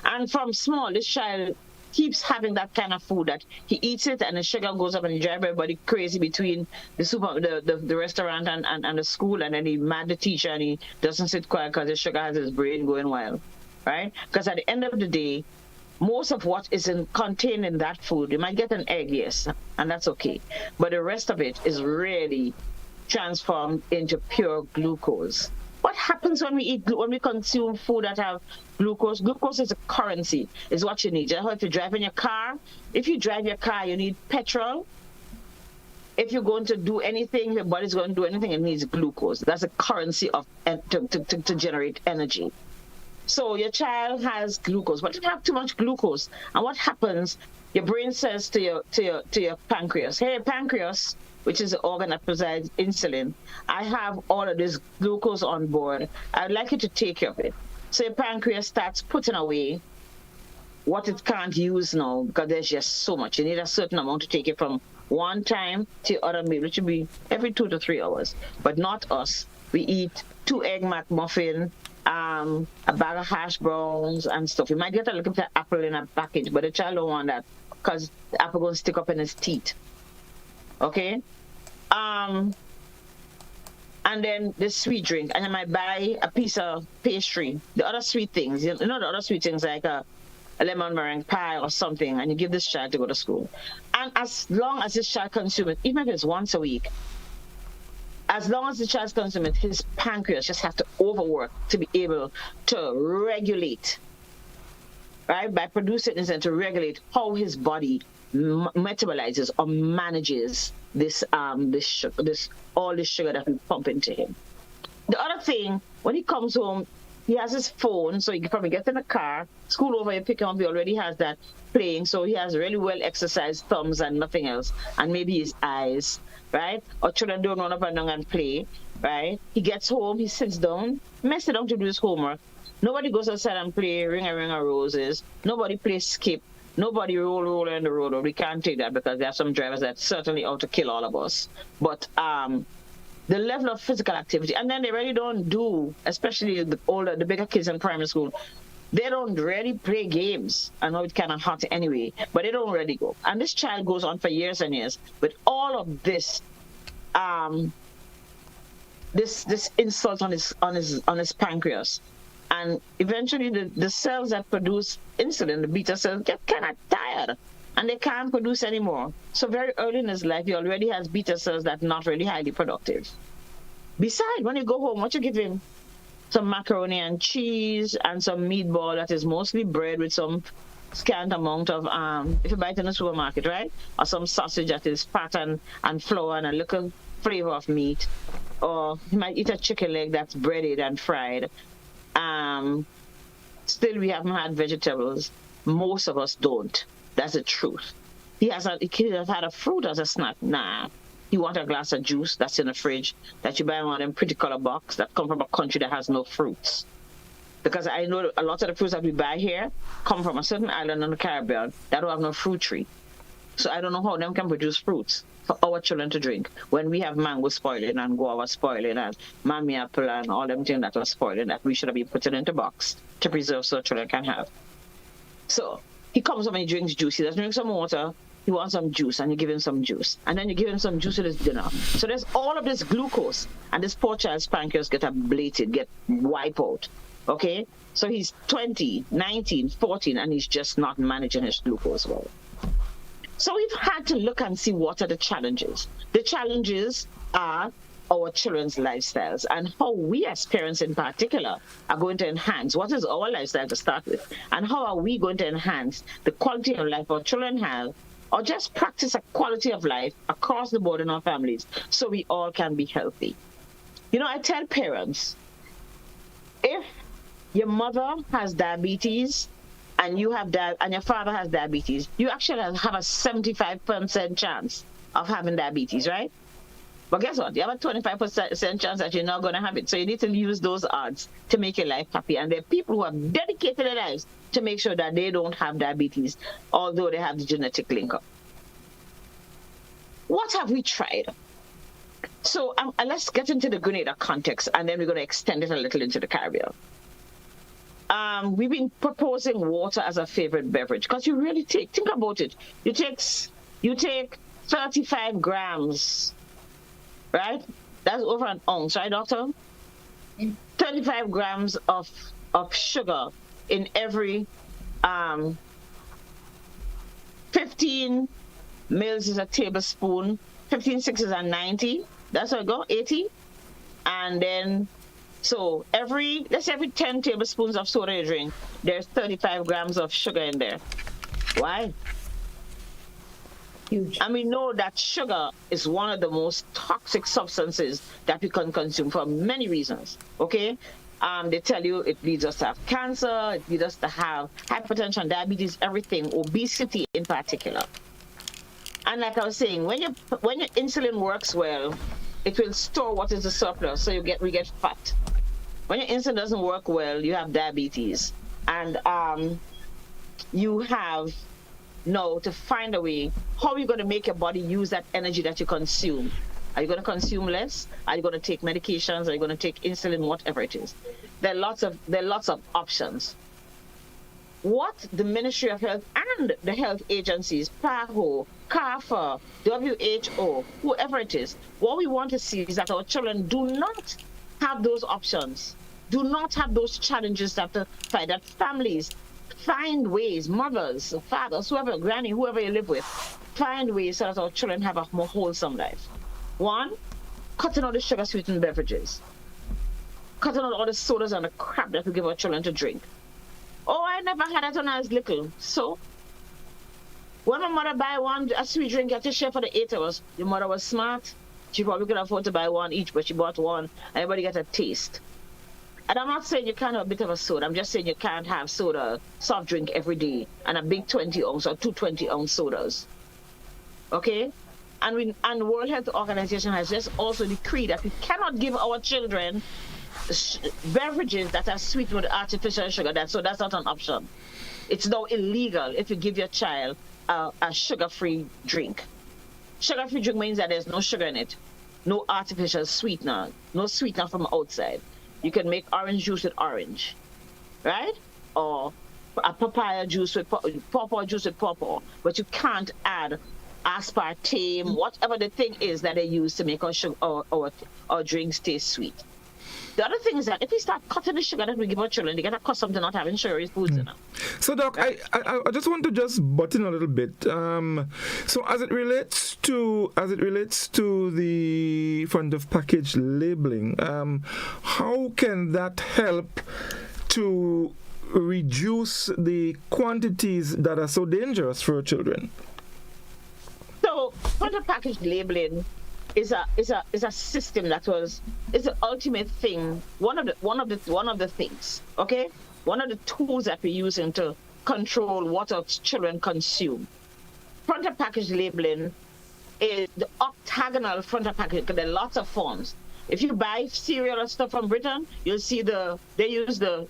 And from small, this child keeps having that kind of food that he eats it and the sugar goes up and he drives everybody crazy between the restaurant and the school, and then he mad the teacher and he doesn't sit quiet because the sugar has his brain going wild, right? Because at the end of the day, most of what is contained in that food, you might get an egg, yes, and that's okay, but the rest of it is really transformed into pure glucose. What happens when we consume food that have glucose? Glucose is a currency, is what you need. Just how if you drive in your car, if you drive your car, you need petrol. If you're going to do anything, your body's going to do anything, it needs glucose. That's a currency to generate energy. So your child has glucose, but you have too much glucose. And what happens? Your brain says to your pancreas, "Hey, pancreas," which is the organ that provides insulin, "I have all of this glucose on board. I'd like you to take care of it." So your pancreas starts putting away what it can't use now because there's just so much. You need a certain amount to take it from one time to the other meal, which should be every 2 to 3 hours. But not us. We eat 2 egg McMuffin, a bag of hash browns and stuff. You might get a little bit of apple in a package, but the child don't want that because the apple going to stick up in his teeth. Okay? And then the sweet drink, and I might buy a piece of pastry. The other sweet things, the other sweet things like a lemon meringue pie or something, and you give this child to go to school. And as long as this child consumes it, even if it's once a week, as long as the child's consuming it, his pancreas just have to overwork to be able to regulate, right? By producing insulin to regulate how his body metabolizes or manages this all this sugar that we pump into him. The other thing, when he comes home, he has his phone, so he can probably get in the car, school over, you pick him up, he already has that playing, so he has really well exercised thumbs and nothing else, and maybe his eyes, right? Or children don't run up and down and play, right? He gets home, he sits down, messes down to do his homework. Nobody goes outside and play ring a roses. Nobody plays skip. Nobody roll in the road. We can't take that because there are some drivers that certainly out to kill all of us. But the level of physical activity, and then they really don't do, especially the bigger kids in primary school, they don't really play games. I know it's kind of hot anyway, but they don't really go. And this child goes on for years and years with all of this, this insult on his pancreas. And eventually the cells that produce insulin, the beta cells, get kind of tired and they can't produce anymore. So very early in his life, he already has beta cells that are not really highly productive. Besides, when you go home, what you give him? Some macaroni and cheese and some meatball that is mostly bread with some scant amount of, if you buy it in the supermarket, right? Or some sausage that is fat and flour and a little flavor of meat. Or he might eat a chicken leg that's breaded and fried. Still, we haven't had vegetables. Most of us don't. That's the truth. He has had a fruit as a snack. Nah. You want a glass of juice that's in the fridge that you buy in one of them pretty color box that come from a country that has no fruits. Because I know a lot of the fruits that we buy here come from a certain island in the Caribbean that don't have no fruit tree. So I don't know how them can produce fruits for our children to drink when we have mango spoiling and guava spoiling and mammy apple and all them things that are spoiling that we should have been putting into box to preserve so children can have. So he comes home and he drinks juice. He doesn't drink some water. He wants some juice, and you give him some juice. And then you give him some juice with his dinner. So there's all of this glucose, and this poor child's pancreas get ablated, get wiped out, okay? So he's 20, 19, 14, and he's just not managing his glucose well. So we've had to look and see what are the challenges. The challenges are our children's lifestyles and how we as parents in particular are going to enhance what is our lifestyle to start with, and how are we going to enhance the quality of life our children have, or just practice a quality of life across the board in our families so we all can be healthy. You know, I tell parents, if your mother has diabetes and you have and your father has diabetes, you actually have a 75% chance of having diabetes, right? But guess what? You have a 25% chance that you're not going to have it. So you need to use those odds to make your life happy. And there are people who have dedicated their lives to make sure that they don't have diabetes, although they have the genetic link-up. What have we tried? So let's get into the Grenada context, and then we're going to extend it a little into the Caribbean. We've been proposing water as a favorite beverage because you really think about it. You take 35 grams. Right? That's over an ounce, right, doctor? 35 grams of sugar in every 15 mils is a tablespoon. 15 sixes are 90. That's how it go, 80. And then, so let's say every 10 tablespoons of soda you drink, there's 35 grams of sugar in there. Why? Huge. And we know that sugar is one of the most toxic substances that we can consume for many reasons, okay? They tell you it leads us to have cancer, it leads us to have hypertension, diabetes, everything, obesity in particular. And like I was saying, when your insulin works well, it will store what is the surplus, so we get fat. When your insulin doesn't work well, you have diabetes. And you have now to find a way, how are you going to make your body use that energy that you consume? Are you going to consume less? Are you going to take medications? Are you going to take insulin? Whatever it is. There are lots of options. What the Ministry of Health and the health agencies, PAHO, CARPHA, WHO, whoever it is, what we want to see is that our children do not have those options, do not have those challenges that families find ways, mothers, fathers, whoever, granny, whoever you live with, find ways so that our children have a more wholesome life. One, cutting out the sugar-sweetened beverages. Cutting out all the sodas and the crap that we give our children to drink. Oh, I never had that when I was little. So, when my mother buy a sweet drink, you have to share for the 8 hours. Your mother was smart. She probably could afford to buy one each, but she bought one, and everybody got a taste. And I'm not saying you can't have a bit of a soda. I'm just saying you can't have soda, soft drink every day, and a big 20-ounce or 2 20-ounce sodas. Okay? And the World Health Organization has just also decreed that we cannot give our children beverages that are sweetened with artificial sugar. So that's not an option. It's now illegal if you give your child a sugar-free drink. Sugar-free drink means that there's no sugar in it, no artificial sweetener, no sweetener from outside. You can make orange juice with orange, right? Or a papaya juice with pawpaw juice with pawpaw, but you can't add aspartame, whatever the thing is that they use to make our drinks taste sweet. The other thing is that if we start cutting the sugar that we give our children, they get accustomed to not having sugary foods in them. So, Doc, I just want to just button a little bit. So, as it relates to the front of package labeling, how can that help to reduce the quantities that are so dangerous for children? So, front of package labeling is a system that is the ultimate thing. One of the things, okay? One of the tools that we're using to control what our children consume. Front of package labeling is the octagonal front of package. There are lots of forms. If you buy cereal or stuff from Britain, you'll see they use the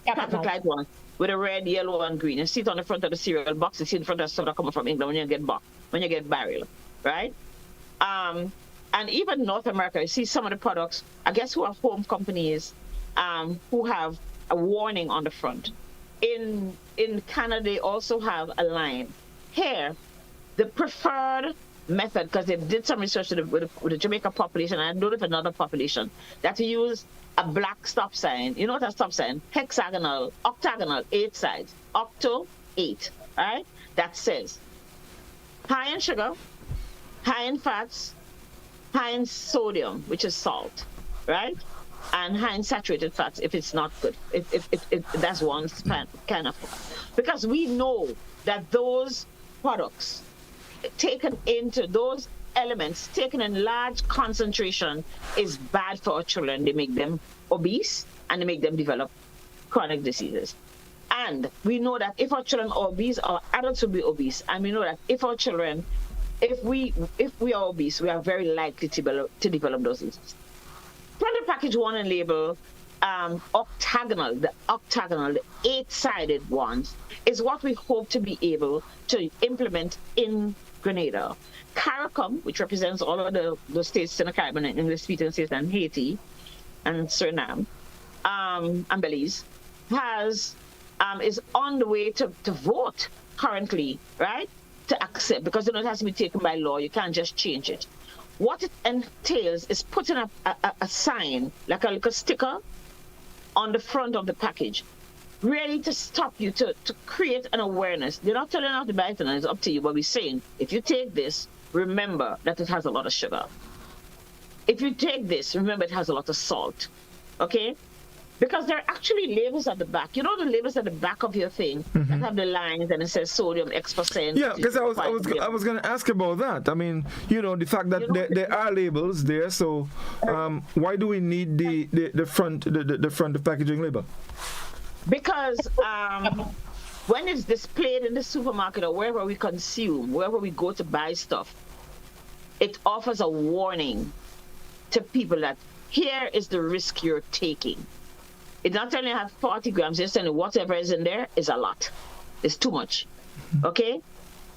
traffic light one with a red, yellow, and green. You see it on the front of the cereal box. You see it in front of stuff that comes from England when you get barrel, right? And even North America, you see some of the products, I guess, who are home companies who have a warning on the front. In Canada, they also have a line. Here, the preferred method, because they did some research with the Jamaica population, and I know with another population, that you use a black stop sign. You know what a stop sign? Hexagonal, octagonal, 8 sides. Octo, 8, right? That says high in sugar, high in fats, high in sodium, which is salt, right? And high in saturated fats if it's not good. If that's one kind of, because we know that those products those elements taken in large concentration is bad for our children. They make them obese and they make them develop chronic diseases. And we know that if our children are obese, our adults will be obese. And we know that if we are obese, we are very likely to develop those diseases. Front of package one and label the octagonal, the 8-sided ones, is what we hope to be able to implement in Grenada. CARICOM, which represents all of the states in the Caribbean and English-speaking states, and Haiti and Suriname and Belize, is on the way to vote currently, right? To accept, because it has to be taken by law. You can't just change it. What it entails is putting a sign, like a little sticker, on the front of the package, really to stop you, to create an awareness. They're not telling you how to buy it, and it's up to you, but we're saying, if you take this, remember that it has a lot of sugar. If you take this, remember it has a lot of salt, okay? Because there are actually labels at the back. You know the labels at the back of your thing that have the lines and it says sodium X%. Yeah, because I was going to ask about that. I mean, the fact that there are labels there, so why do we need the front of packaging label? Because when it's displayed in the supermarket or wherever we consume, wherever we go to buy stuff, it offers a warning to people that here is the risk you're taking. It's not telling you have 40 grams, it's telling you whatever is in there is a lot. It's too much. Okay?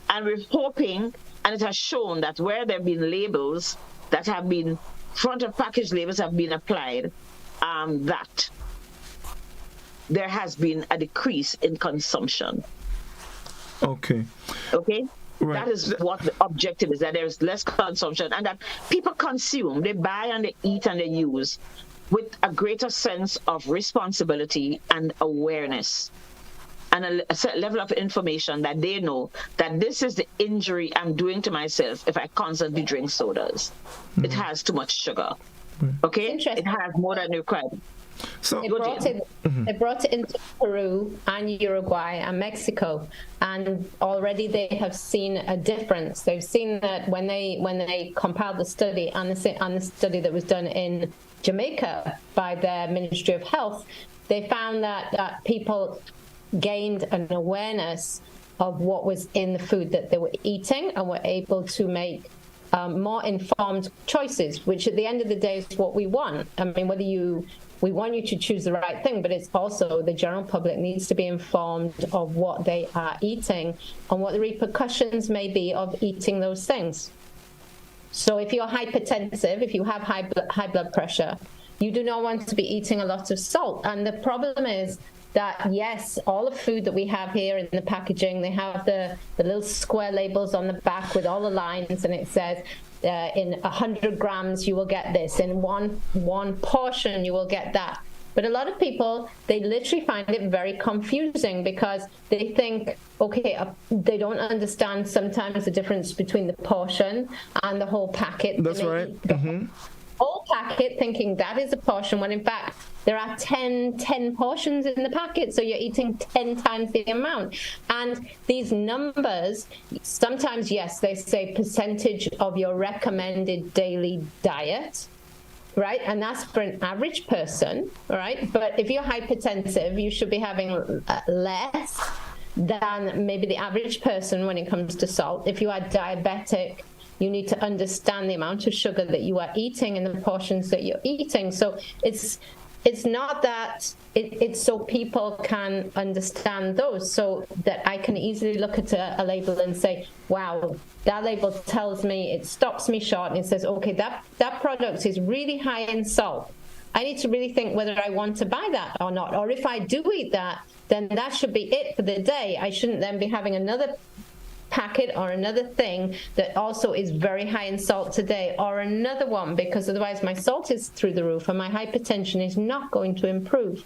And we're hoping, and it has shown that where there have been labels that have been, front of package labels have been applied, that there has been a decrease in consumption. Okay. Okay? Right. That is what the objective is, that there's less consumption and that people consume, they buy and they eat and they use with a greater sense of responsibility and awareness and a certain level of information that they know that this is the injury I'm doing to myself if I constantly drink sodas. It has too much sugar. Okay? It has more than required. So they brought it into Peru and Uruguay and Mexico, and already they have seen a difference. They've seen that when they compiled the study and the study that was done in Jamaica by their Ministry of Health, they found that people gained an awareness of what was in the food that they were eating and were able to make more informed choices, which at the end of the day is what we want. I mean, we want you to choose the right thing, but it's also the general public needs to be informed of what they are eating and what the repercussions may be of eating those things. So if you're hypertensive, if you have high blood pressure, you do not want to be eating a lot of salt. And the problem is that, yes, all the food that we have here in the packaging, they have the little square labels on the back with all the lines, and it says in 100 grams you will get this, in one portion you will get that. But a lot of people, they literally find it very confusing because they think, okay, they don't understand sometimes the difference between the portion and the whole packet. That's right. Whole packet thinking that is a portion, when in fact there are 10 portions in the packet, so you're eating 10 times the amount. And these numbers, sometimes, yes, they say percentage of your recommended daily diet, right? And that's for an average person, right? But if you're hypertensive, you should be having less than maybe the average person when it comes to salt. If you are diabetic, you need to understand the amount of sugar that you are eating and the portions that you're eating. So it's not that it's so people can understand those, so that I can easily look at a label and say, wow, that label tells me, it stops me short and it says, okay, that product is really high in salt. I need to really think whether I want to buy that or not. Or if I do eat that, then that should be it for the day. I shouldn't then be having another packet or another thing that also is very high in salt today, or another one, because otherwise my salt is through the roof and my hypertension is not going to improve.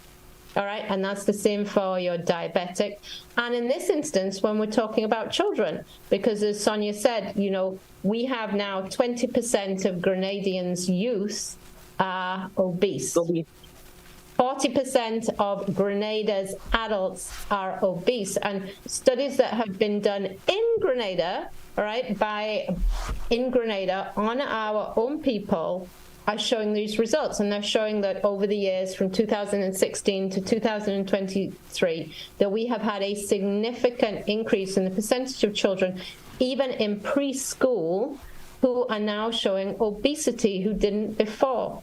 All right, and that's the same for your diabetic. And in this instance, when we're talking about children, because as Sonia said, you know, we have now 20% of Grenadians' youth are obese. 40% of Grenada's adults are obese, and studies that have been done in Grenada, all right, in Grenada on our own people are showing these results, and they're showing that over the years from 2016 to 2023 that we have had a significant increase in the percentage of children, even in preschool, who are now showing obesity who didn't before.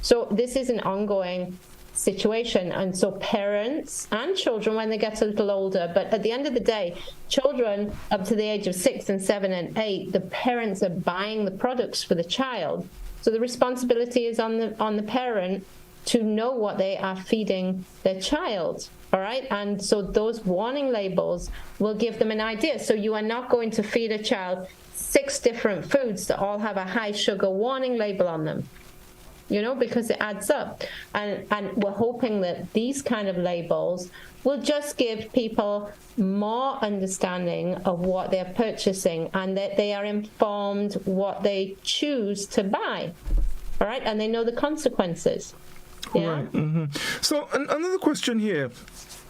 So this is an ongoing situation, and so parents and children when they get a little older, but at the end of the day, children up to the age of 6 and 7 and 8, the parents are buying the products for the child, so the responsibility is on the parent to know what they are feeding their child. All right, and so those warning labels will give them an idea. So you are not going to feed a child 6 different foods that all have a high sugar warning label on them, you know, because it adds up. And we're hoping that these kind of labels will just give people more understanding of what they're purchasing, and that they are informed what they choose to buy. All right, and they know the consequences. Yeah. Right. So another question here,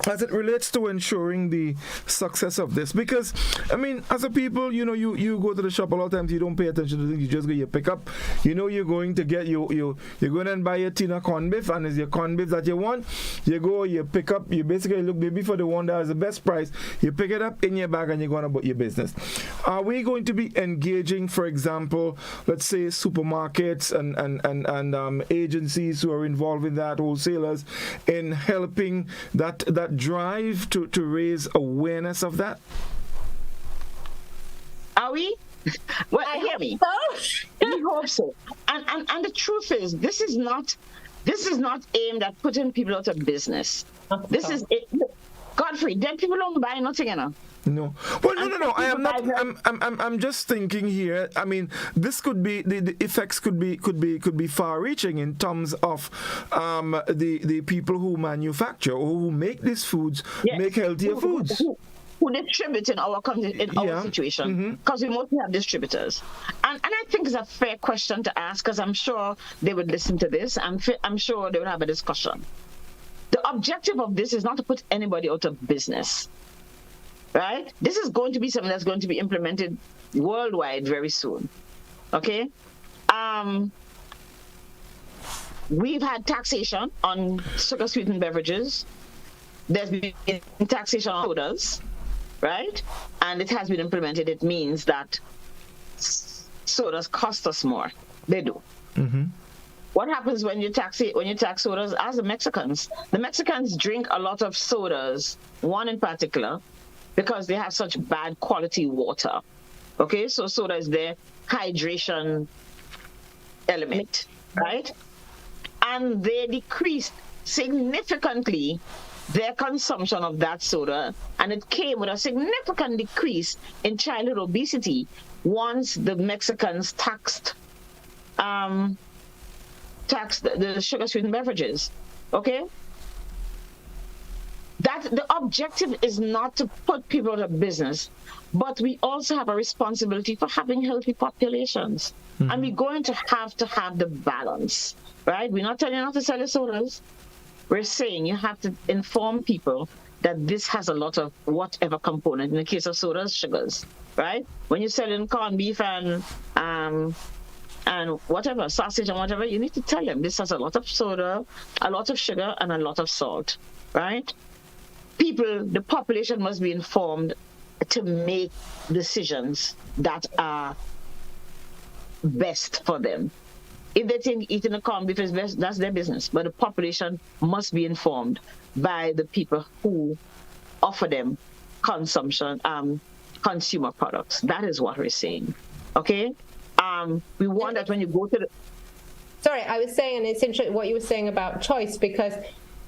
as it relates to ensuring the success of this, because I mean, as a people, you know, you go to the shop a lot of times, you don't pay attention to things, you just go, you pick up, you know, you're going to get you're going and buy a tin of corned beef, and it's your corned beef that you want, you go, you pick up, you basically look maybe for the one that has the best price, you pick it up in your bag and you're going about your business. Are we going to be engaging, for example, let's say supermarkets and agencies who are involved in that, wholesalers, in helping that drive to raise awareness of that? Are we? Well, hear me. We hope so. And the truth is, this is not aimed at putting people out of business. This is it. Godfrey, dead people don't buy nothing, you know. No. Well, no. I am not. I'm just thinking here. I mean, this could be the effects could be far-reaching in terms of the people who manufacture or who make these foods, make healthier foods. Who distribute in our situation, because we mostly have distributors, and I think it's a fair question to ask, because I'm sure they would listen to this. I'm sure they would have a discussion. The objective of this is not to put anybody out of business. Right? This is going to be something that's going to be implemented worldwide very soon. Okay? We've had taxation on sugar-sweetened beverages. There's been taxation on sodas, right? And it has been implemented. It means that sodas cost us more. They do. What happens when you tax sodas? As the Mexicans drink a lot of sodas, one in particular, because they have such bad quality water. Okay, so soda is their hydration element, right? And they decreased significantly their consumption of that soda, and it came with a significant decrease in childhood obesity once the Mexicans taxed the sugar-sweetened beverages, okay? That the objective is not to put people out of business, but we also have a responsibility for having healthy populations. Mm-hmm. And we're going to have the balance, right? We're not telling you not to sell your sodas. We're saying you have to inform people that this has a lot of whatever component. In the case of sodas, sugars, right? When you're selling corned beef and whatever, sausage and whatever, you need to tell them this has a lot of soda, a lot of sugar, and a lot of salt, right? People, the population must be informed to make decisions that are best for them. If they think eating a corned beef is best, that's their business. But the population must be informed by the people who offer them consumer products. That is what we're saying. Okay? We want that when you go to the... Sorry, I was saying, and it's interesting what you were saying about choice, because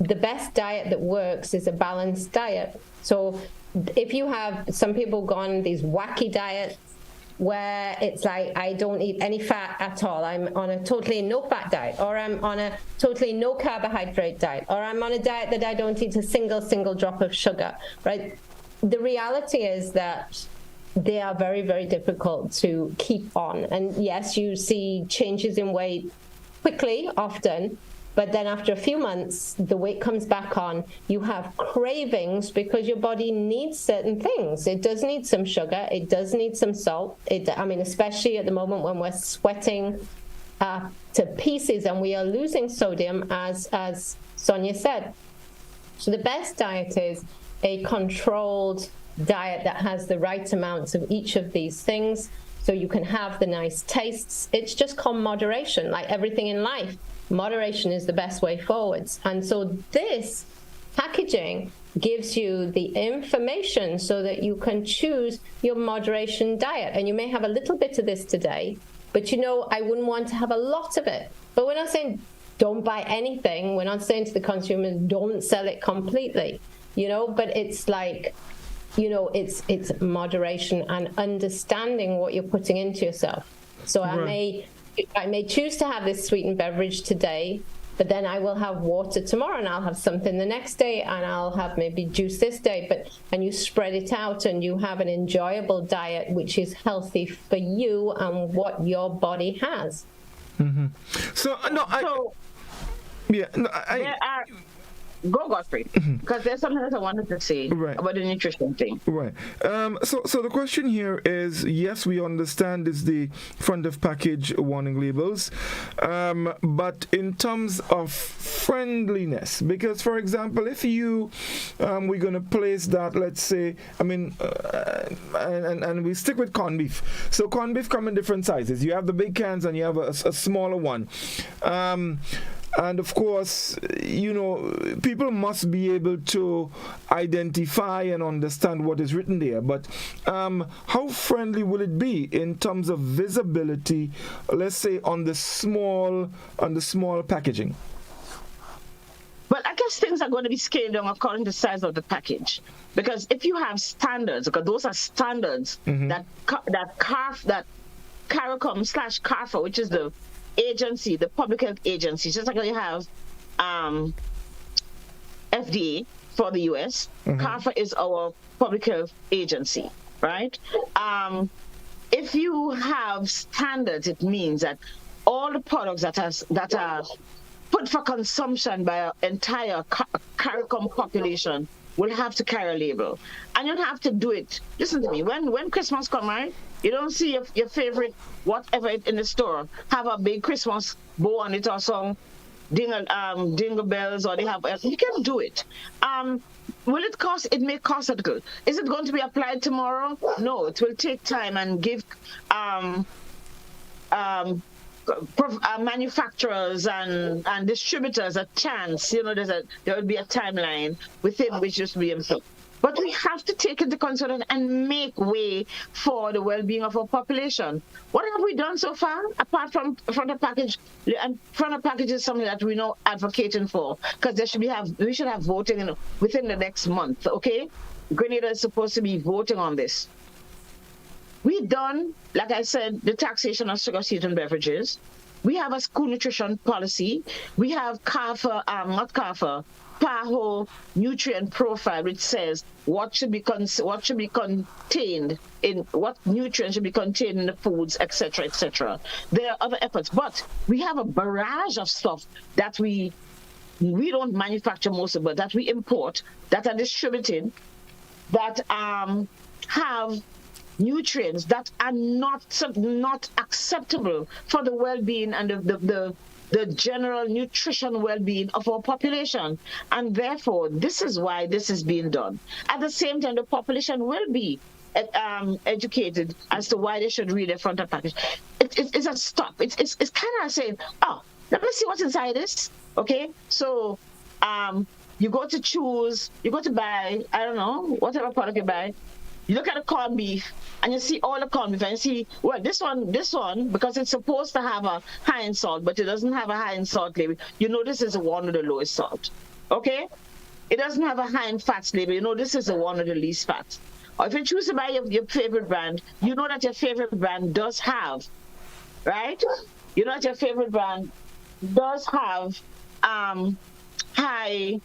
the best diet that works is a balanced diet. So if you have some people go on these wacky diets where it's like, I don't eat any fat at all, I'm on a totally no fat diet, or I'm on a totally no carbohydrate diet, or I'm on a diet that I don't eat a single drop of sugar, right? The reality is that they are very, very difficult to keep on. And yes, you see changes in weight quickly, often, but then after a few months, the weight comes back on. You have cravings because your body needs certain things. It does need some sugar. It does need some salt. Especially at the moment when we're sweating to pieces and we are losing sodium, as Sonia said. So the best diet is a controlled diet that has the right amounts of each of these things, so you can have the nice tastes. It's just called moderation, like everything in life. Moderation is the best way forwards. And so this packaging gives you the information so that you can choose your moderation diet. And you may have a little bit of this today, but I wouldn't want to have a lot of it. But we're not saying don't buy anything. We're not saying to the consumers, don't sell it completely, but it's like, it's moderation and understanding what you're putting into yourself. So right. I may choose to have this sweetened beverage today, but then I will have water tomorrow, and I'll have something the next day, and I'll have maybe juice this day. And you spread it out, and you have an enjoyable diet which is healthy for you and what your body has. Mm-hmm. Go, Godfrey, because there's something that I wanted to say about the nutrition thing. Right. So the question here is, yes, we understand is the front of package warning labels, but in terms of friendliness, because, for example, if you, we're going to place that, let's say, and we stick with corned beef. So corned beef come in different sizes. You have the big cans and you have a smaller one. And of course, people must be able to identify and understand what is written there. But how friendly will it be in terms of visibility, let's say on the small packaging? Well, I guess things are going to be scaled down according to the size of the package. Because if you have standards, because those are standards that CARICOM/CARPHA, which is the agency, the public health agency, just like you have FDA for the US, CARPHA is our public health agency, right? If you have standards, it means that all the products that are put for consumption by our entire CARICOM population will have to carry a label. And you'll have to do it. Listen to me, when Christmas comes, right? You don't see your favorite whatever in the store have a big Christmas bow on it or some dingle bells, or they have. You can do it. Will it cost? It may cost a little. Is it going to be applied tomorrow? No, it will take time and give manufacturers and distributors a chance. There will be a timeline within which this will be implemented. But we have to take into consideration and make way for the well-being of our population. What have we done so far, apart from front of package? And front of package is something that we're now advocating for, because we should have voting within the next month. Okay, Grenada is supposed to be voting on this. We done, like I said, the taxation of sugar sweetened beverages. We have a school nutrition policy. We have PAHO nutrient profile, which says what should be contained in what nutrients should be contained in the foods, etc., etc. There are other efforts, but we have a barrage of stuff that we don't manufacture most of, but that we import, that are distributed, that have nutrients that are not acceptable for the well-being and the general nutrition well-being of our population. And therefore, this is why this is being done. At the same time, the population will be educated as to why they should read the front of package. It's a stop. It's kind of saying, oh, let me see what's inside this. Okay, so you go to buy, I don't know, whatever product you buy. You look at the corned beef and you see all the corned beef and you see, well, this one, because it's supposed to have a high in salt, but it doesn't have a high in salt label. You know this is the one with the lowest salt, okay? It doesn't have a high in fats label. You know this is the one with the least fat. Or if you choose to buy your favorite brand, you know that your favorite brand does have, right? You know that your favorite brand does have high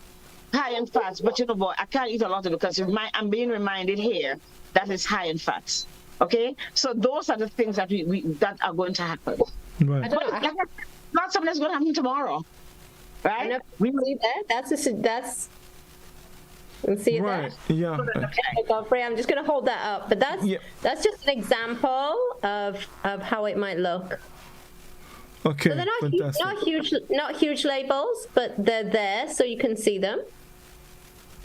in fats, but you know what? I can't eat a lot of it because I'm being reminded here that it's high in fats. Okay, so those are the things that that are going to happen. Right. Not something that's going to happen tomorrow, right? We see that. That's. You see right. that? Yeah. Okay, Godfrey, I'm just going to hold that up, but that's just an example of how it might look. Okay. So they're not huge labels, but they're there so you can see them.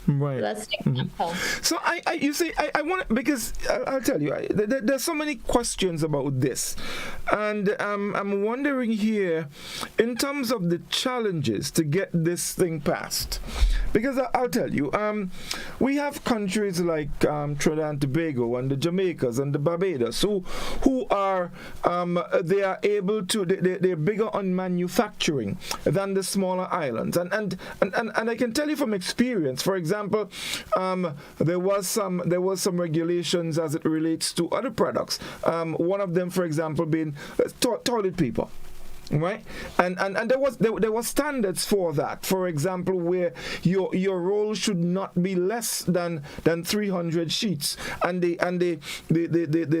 Right. That's an example. So I want, because I'll tell you, there's so many questions about this, and I'm wondering here in terms of the challenges to get this thing passed, because I'll tell you, we have countries like Trinidad and Tobago and the Jamaicas and the Barbados who are they are able to they're bigger on manufacturing than the smaller islands, and I can tell you from experience, for example. There was some regulations as it relates to other products. One of them, for example, being toilet paper. Right, and there was standards for that. For example, where your roll should not be less than 300 sheets, and the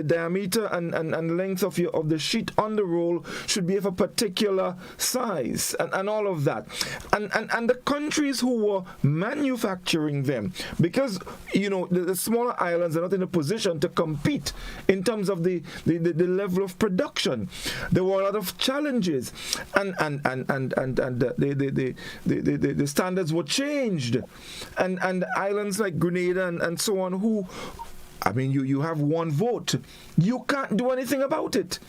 diameter and length of the sheet on the roll should be of a particular size, and all of that. And the countries who were manufacturing them, because the smaller islands are not in a position to compete in terms of the level of production. There were a lot of challenges. And the standards were changed, and islands like Grenada and so on, who, I mean, you have one vote, you can't do anything about it.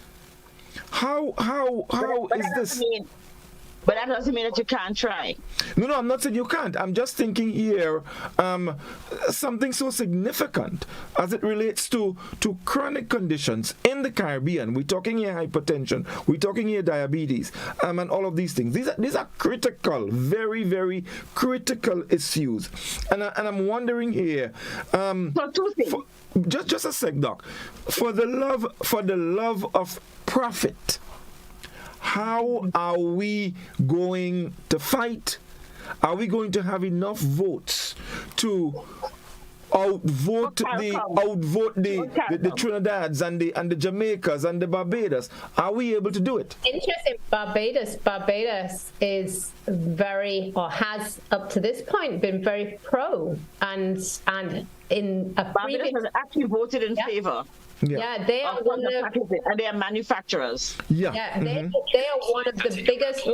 How is this? But that doesn't mean that you can't try. No, I'm not saying you can't. I'm just thinking here, something so significant as it relates to chronic conditions in the Caribbean. We're talking here hypertension. We're talking here diabetes, and all of these things. These are critical, very, very critical issues. And I'm wondering here. So two things. Just a sec, Doc. For the love of profit. How are we going to fight? Are we going to have enough votes to outvote the Trinidadians and the Jamaicas and the Barbados? Are we able to do it? Interesting. Barbados is very, or has up to this point been very pro, and in a Barbados has actually voted in favor. Yeah, they are one of, and they are manufacturers. They are one of the biggest.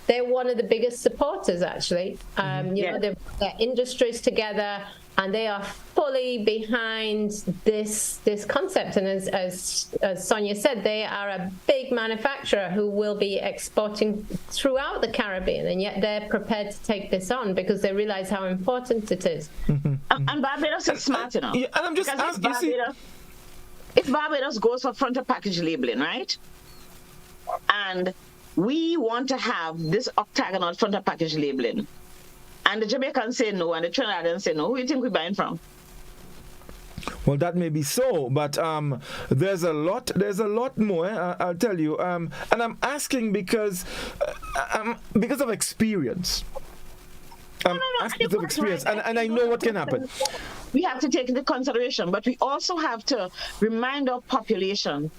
They're one of the biggest supporters, actually. They're industries together, and they are fully behind this concept. And as Sonia said, they are a big manufacturer who will be exporting throughout the Caribbean, and yet they're prepared to take this on because they realize how important it is. And Barbados is smart enough. Yeah, and I'm just asking. If Barbados goes for front of package labeling, right? And we want to have this octagonal front of package labeling, and the Jamaicans say no, and the Trinidadians say no, who do you think we're buying from? Well, that may be so, but there's a lot more. I'll tell you, and I'm asking because of experience. Aspects of experience, right. and I know what can happen. We have to take into consideration, but we also have to remind our population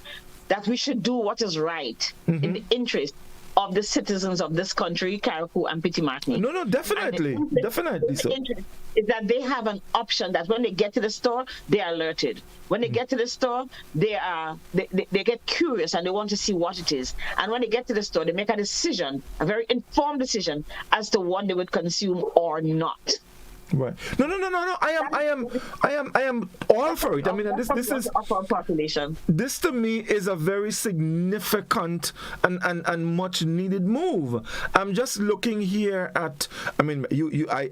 that we should do what is right in the interest of the citizens of this country, Carriacou and Petit Martinique. No, definitely so. Is that they have an option that when they get to the store, they are alerted. When they get to the store, they get curious and they want to see what it is. And when they get to the store, they make a decision, a very informed decision as to what they would consume or not. Right. No. I am all for it. I mean, this is population. This to me is a very significant and much needed move. I'm just looking here at. I mean,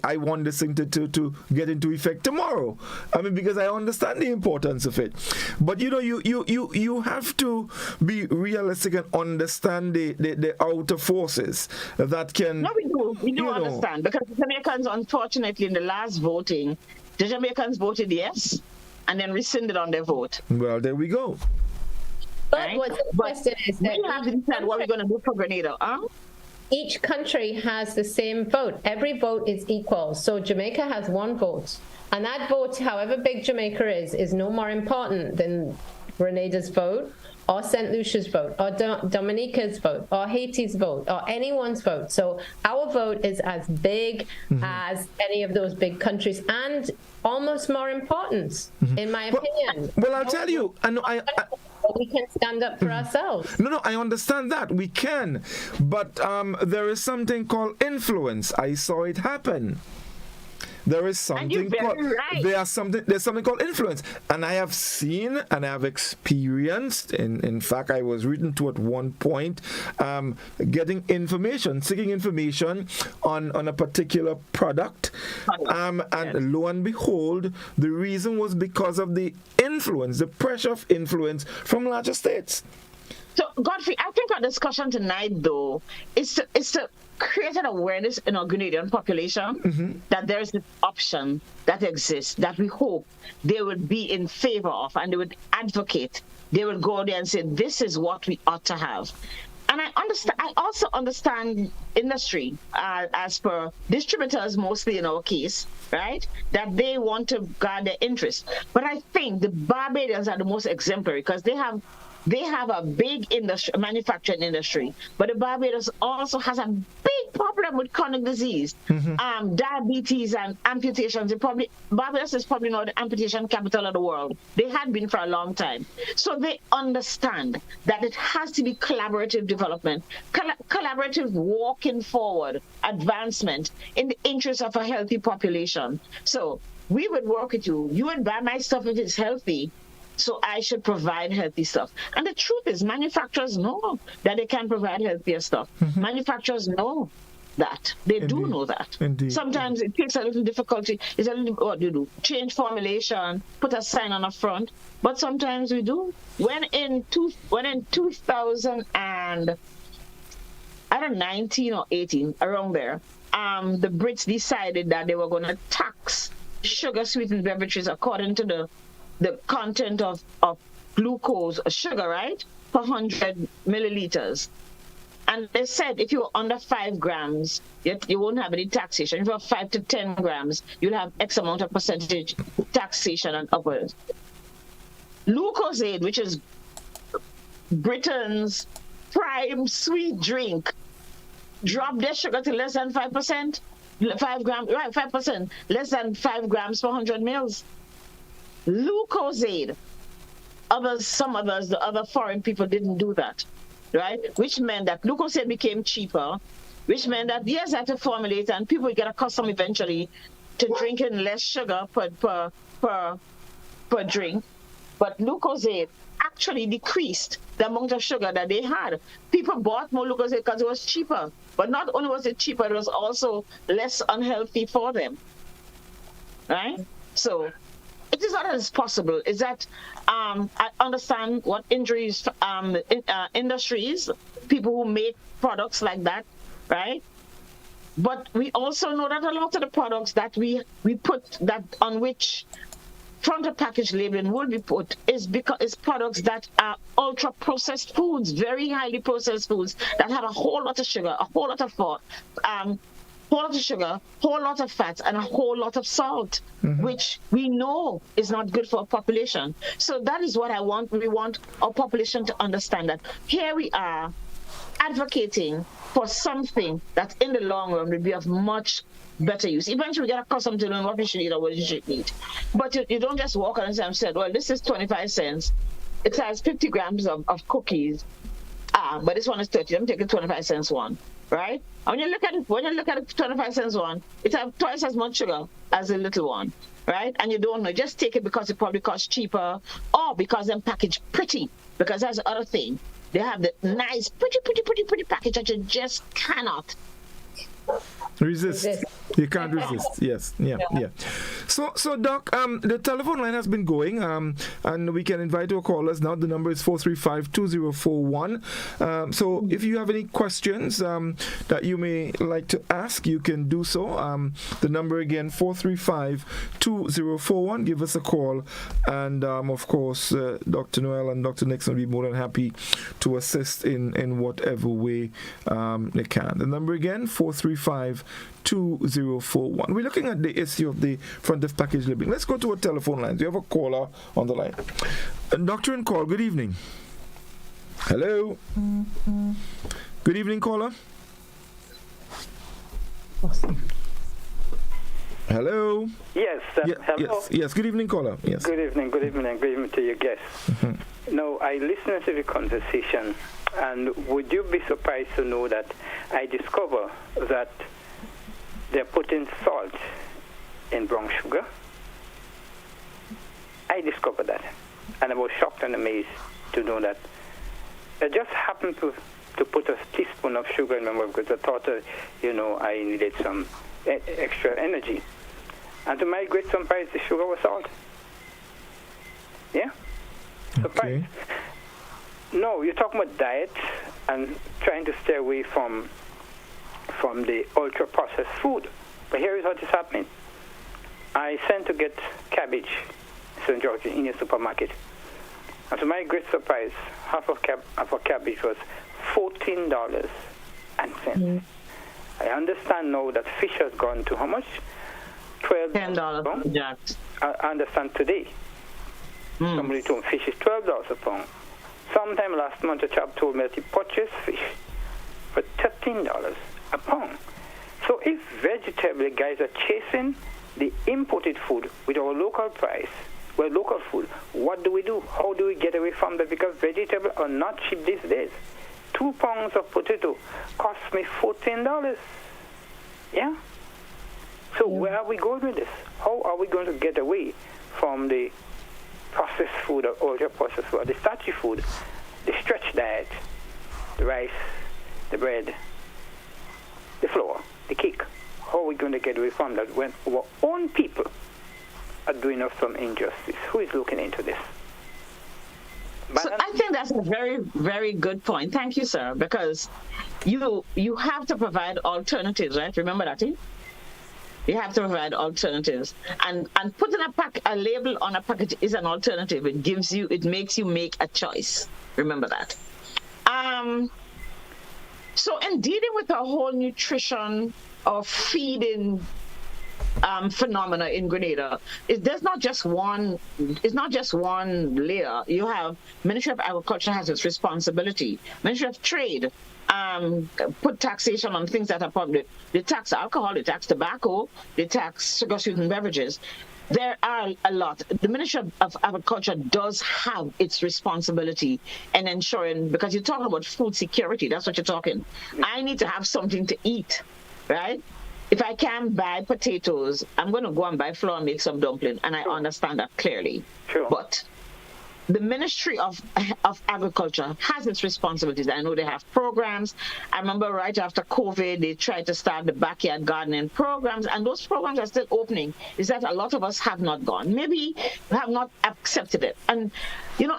I want this thing to get into effect tomorrow. I mean, because I understand the importance of it. But you have to be realistic and understand the outer forces that can. No, we do understand, because the Jamaicans, unfortunately, in the last voting, the Jamaicans voted yes and then rescinded on their vote. Well, there we go. But what's interesting is that we have to decide what we're going to do for Grenada. Each country has the same vote. Every vote is equal. So Jamaica has one vote. And that vote, however big Jamaica is no more important than Grenada's vote, or St. Lucia's vote, or Dominica's vote, or Haiti's vote, or anyone's vote. So our vote is as big as any of those big countries, and almost more important, in my opinion. Well, I'll tell you, we can stand up for ourselves. No, I understand that. We can. But there is something called influence. I saw it happen. There is something called there's something called influence, and I have seen and I have experienced. In fact, I was written to at one point, seeking information on a particular product, and lo and behold, the reason was because of the influence, the pressure of influence from larger states. So, Godfrey, I think our discussion tonight, though, is to create an awareness in our Grenadian population that there is this option that exists, that we hope they would be in favor of, and they would advocate. They would go there and say, this is what we ought to have. And I also understand industry, as per distributors, mostly in our case, right, that they want to guard their interest. But I think the Barbadians are the most exemplary, because they have a big manufacturing industry, but the Barbados also has a big problem with chronic disease, diabetes and amputations. Barbados is probably not the amputation capital of the world. They had been for a long time. So they understand that it has to be collaborative development, collaborative walking forward, advancement in the interest of a healthy population. So we would work with you. You would buy my stuff if it's healthy, so I should provide healthy stuff. And the truth is, manufacturers know that they can provide healthier stuff. Manufacturers know that. They do know that. Indeed. Sometimes it takes a little difficulty. It's a little, what do you do? Change formulation, put a sign on the front. But sometimes we do. When in 2019 or 18, around there, the Brits decided that they were going to tax sugar-sweetened beverages according to the content of glucose, sugar, right, per 100 milliliters. And they said if you're under 5 grams, you won't have any taxation. If you're 5 to 10 grams, you'll have X amount of percentage taxation and upwards. Lucozade, which is Britain's prime sweet drink, dropped their sugar to less than 5%. 5%, less than 5 grams per 100 mils. Lucozade, some others, the other foreign people didn't do that, right? Which meant that Lucozade became cheaper, which meant that yes, I had to formulate, and people get accustomed eventually to drinking less sugar per drink. But Lucozade actually decreased the amount of sugar that they had. People bought more Lucozade because it was cheaper. But not only was it cheaper, it was also less unhealthy for them, right? So it is not as possible. Is that I understand what industries, people who make products like that, right? But we also know that a lot of the products that we put that on which front of package labeling will be put is because it's products that are ultra processed foods, very highly processed foods that have a whole lot of sugar, a whole lot of fat, whole lot of sugar, whole lot of fats, and a whole lot of salt, which we know is not good for a population. So that is what I want. We want our population to understand that here we are advocating for something that in the long run will be of much better use. Eventually we get accustomed to knowing what we should eat or what we should eat. But you don't just walk around and say, well, this is 25 cents. It has 50 grams of cookies. But this one is 30. Let me take the 25 cents one. Right? And when you look at the 25 cents one, it has twice as much sugar as the little one. Right? And you don't know. Just take it because it probably costs cheaper or because they're packaged pretty. Because that's the other thing. They have the nice, pretty package that you just cannot resist. You can't resist. Yes. Yeah. So Doc, the telephone line has been going, and we can invite our callers now. The number is 435-2041. So if you have any questions that you may like to ask, you can do so. The number again, 435-2041. Give us a call, and of course, Dr. Noel and Dr. Nixon will be more than happy to assist in whatever way they can. The number again, 435-2041. We're looking at the issue of the front of package labeling. Let's go to a telephone line. We have a caller on the line. Doctor in call, good evening. Hello. Good evening, caller. Hello. Yes. Hello. Yes. Good evening, caller. Yes. Good evening, and good evening to your guests. Now, I listened to the conversation, and would you be surprised to know that I discover that they're putting salt in brown sugar? I discovered that, and I was shocked and amazed to know that. I just happened to put a teaspoon of sugar in my mouth because I thought, I needed some extra energy. And to my great surprise, the sugar was salt. Yeah? Surprise. Okay. No, you're talking about diet and trying to stay away from the ultra-processed food. But here is what is happening. I sent to get cabbage in St. George in a supermarket. And to my great surprise, half of cabbage was $14. I understand now that fish has gone to how much? $12. Yeah. I understand today. Somebody told me fish is $12 a pound. Sometime last month, a chap told me that he purchased fish for $13 a pound. So if vegetable guys are chasing the imported food with our local price, local food, what do we do? How do we get away from that? Because vegetables are not cheap these days. 2 pounds of potato cost me $14. Yeah? So where are we going with this? How are we going to get away from the processed food or ultra-processed food, the starchy food, the stretch diet, the rice, the bread, the flour, the cake? How are we going to get away from that when our own people are doing us some injustice? Who is looking into this? So I think that's a very, very good point. Thank you, sir, because you have to provide alternatives, right? Remember that, eh? You have to provide alternatives. And putting a label on a package is an alternative. It makes you make a choice. Remember that. So in dealing with the whole nutrition or feeding phenomena in Grenada, it's not just one layer. You have Ministry of Agriculture has its responsibility. Ministry of Trade put taxation on things that are public. They tax alcohol, they tax tobacco, they tax sugar-sweetened beverages. There are a lot. The Ministry of Agriculture does have its responsibility in ensuring, because you're talking about food security, that's what you're talking. I need to have something to eat, right? If I can't buy potatoes, I'm going to go and buy flour and make some dumpling, and I understand that clearly. Sure. But the Ministry of Agriculture has its responsibilities. I know they have programs. I remember right after COVID, they tried to start the backyard gardening programs, and those programs are still opening. Is that a lot of us have not gone, maybe have not accepted it. And,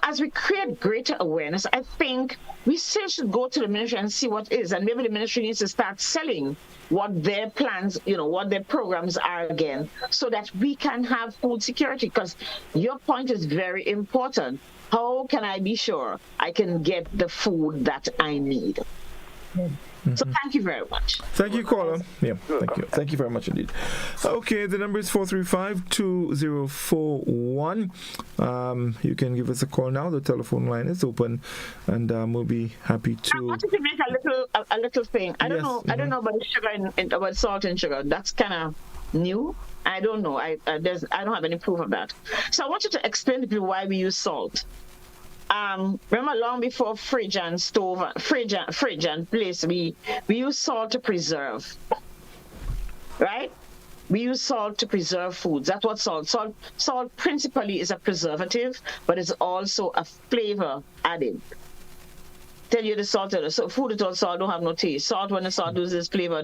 as we create greater awareness, I think we still should go to the ministry and see what is. And maybe the ministry needs to start selling what their plans, what their programs are again, so that we can have food security. Because your point is very important. How can I be sure I can get the food that I need? Mm-hmm. So thank you very much. Thank you, caller. Yeah, thank you. Thank you very much indeed. Okay, the number is 435-2041. You can give us a call now. The telephone line is open, and we'll be happy to. I wanted to make a little thing. I don't know. Mm-hmm. I don't know about sugar about salt and sugar. That's kind of new. I don't know. I don't have any proof of that. So I want you to explain to people why we use salt. Remember, long before fridge and place, we use salt to preserve, right? We use salt to preserve foods. That's what salt principally is a preservative, but it's also a flavor added. Tell you the salt, so food without salt don't have no taste. Salt, when the salt loses flavor,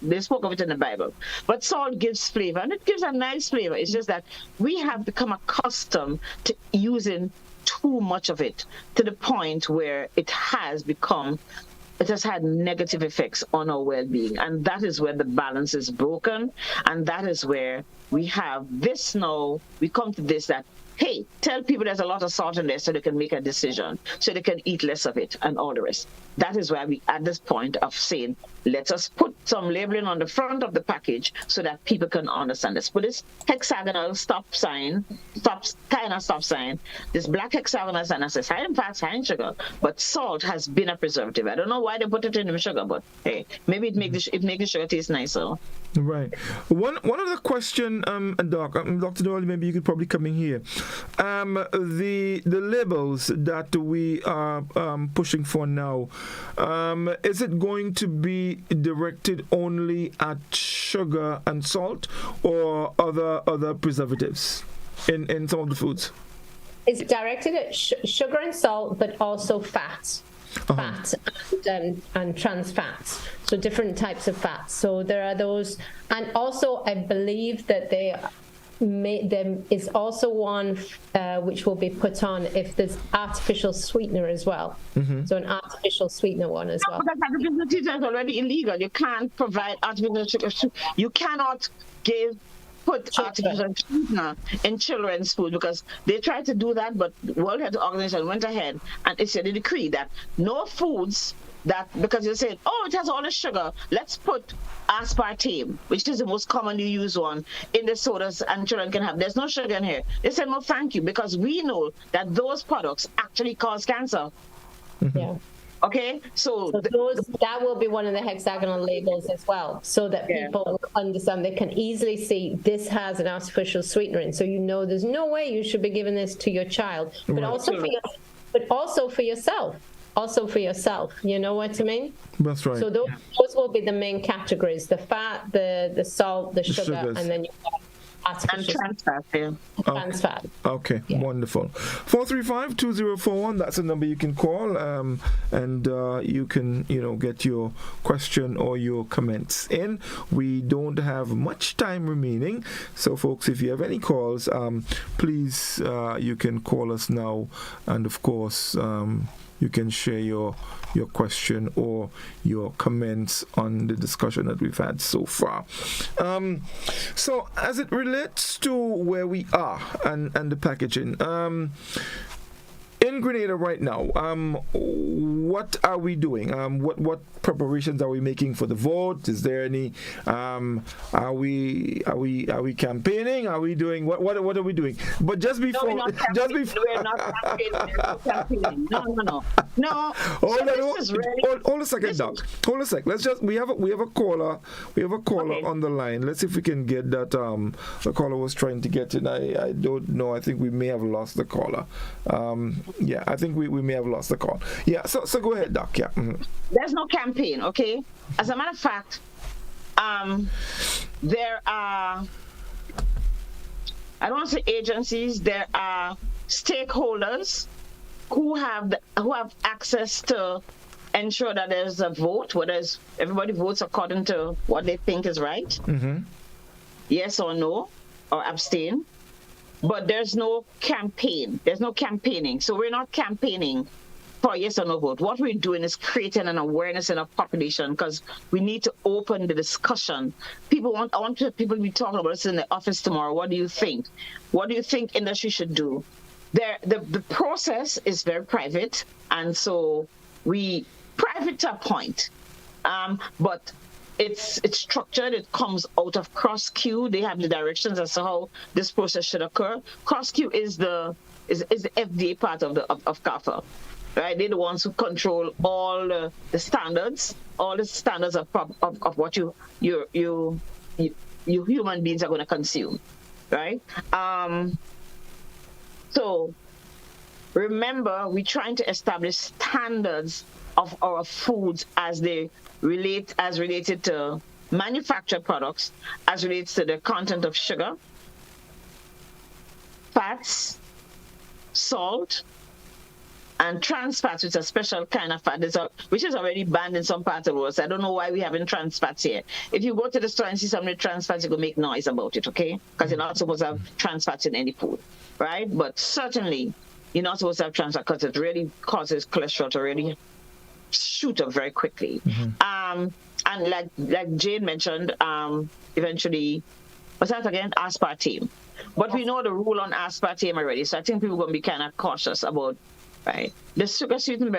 they spoke of it in the Bible. But salt gives flavor, and it gives a nice flavor. It's just that we have become accustomed to using too much of it, to the point where it has had negative effects on our well-being. And that is where the balance is broken. And that is where we have this now. We come to this that, hey, tell people there's a lot of salt in there so they can make a decision, so they can eat less of it and all the rest. That is why we at this point of saying, let us put some labeling on the front of the package so that people can understand this. Put this hexagonal stop sign, this black hexagonal sign that says high in fat, high in sugar, but salt has been a preservative. I don't know why they put it in the sugar, but hey, maybe it makes the sugar taste nicer. Right. One other question, Dr. Dolly, maybe you could probably come in here. The labels that we are pushing for now, is it going to be directed only at sugar and salt, or other preservatives in some of the foods? It's directed at sugar and salt, but also fat. Fat and trans fats, so different types of fats. So there are those, and also I believe that there is also one which will be put on if there's artificial sweetener as well. Mm-hmm. So an artificial sweetener one as well. Because artificial sweetener is already illegal. You can't provide artificial sugar. You cannot put artificial sweetener in children's food, because they tried to do that, but the World Health Organization went ahead and issued a decree that no foods that, because they said, it has all the sugar, let's put aspartame, which is the most commonly used one, in the sodas and children can have. There's no sugar in here. They said, no, thank you, because we know that those products actually cause cancer. Mm-hmm. Yeah. Okay, so that will be one of the hexagonal labels as well, so that people understand. They can easily see this has an artificial sweetener in, so there's no way you should be giving this to your child, but also for yourself. Also for yourself, you know what I mean? That's right. So those will be the main categories: the fat, the salt, the sugar, and then you've got artificial trans fat. Trans fat. Okay, wonderful. 435-2041. That's the number you can call, and you can get your question or your comments in. We don't have much time remaining, so folks, if you have any calls, please you can call us now, and of course you can share your question or your comments on the discussion that we've had so far. So as it relates to where we are and the packaging, in Grenada right now, what are we doing? What preparations are we making for the vote? Is there any? Are we campaigning? Are we doing what are we doing? But just before, we're not campaigning. No. Hold a second, Doc. Hold a sec. We have a caller. We have a caller on the line. Let's see if we can get that. The caller was trying to get in. I don't know. I think we may have lost the caller. Yeah, I think we may have lost the call. Yeah, so go ahead, Doc. Yeah. Mm-hmm. There's no campaign, okay? As a matter of fact, there are, I don't want to say agencies, there are stakeholders who have access to ensure that there's a vote, whether everybody votes according to what they think is right, yes or no, or abstain. But there's no campaign. There's no campaigning. So we're not campaigning for a yes or no vote. What we're doing is creating an awareness in our population, because we need to open the discussion. I want people to be talking about this in the office tomorrow. What do you think? What do you think industry should do? The process is very private, and so we private to a point, but it's structured. It comes out of CrossQ. They have the directions as to how this process should occur. CrossQ is the FDA part of CAFA, right? They're the ones who control all the standards, of what you human beings are going to consume, right? So remember, we're trying to establish standards of our foods as related to manufactured products, as relates to the content of sugar, fats, salt, and trans fats, which is a special kind of fat, which is already banned in some parts of the world. So I don't know why we haven't trans fats here. If you go to the store and see somebody trans fats, you can make noise about it, okay? Because you're not supposed to have trans fats in any food, right? But certainly, you're not supposed to have trans fat because it really causes cholesterol to really shoot up very quickly. And like Jane mentioned, eventually, what's that again? Aspartame. But we know the rule on aspartame already, so I think people are going to be kind of cautious about, right? The sugar sweetened,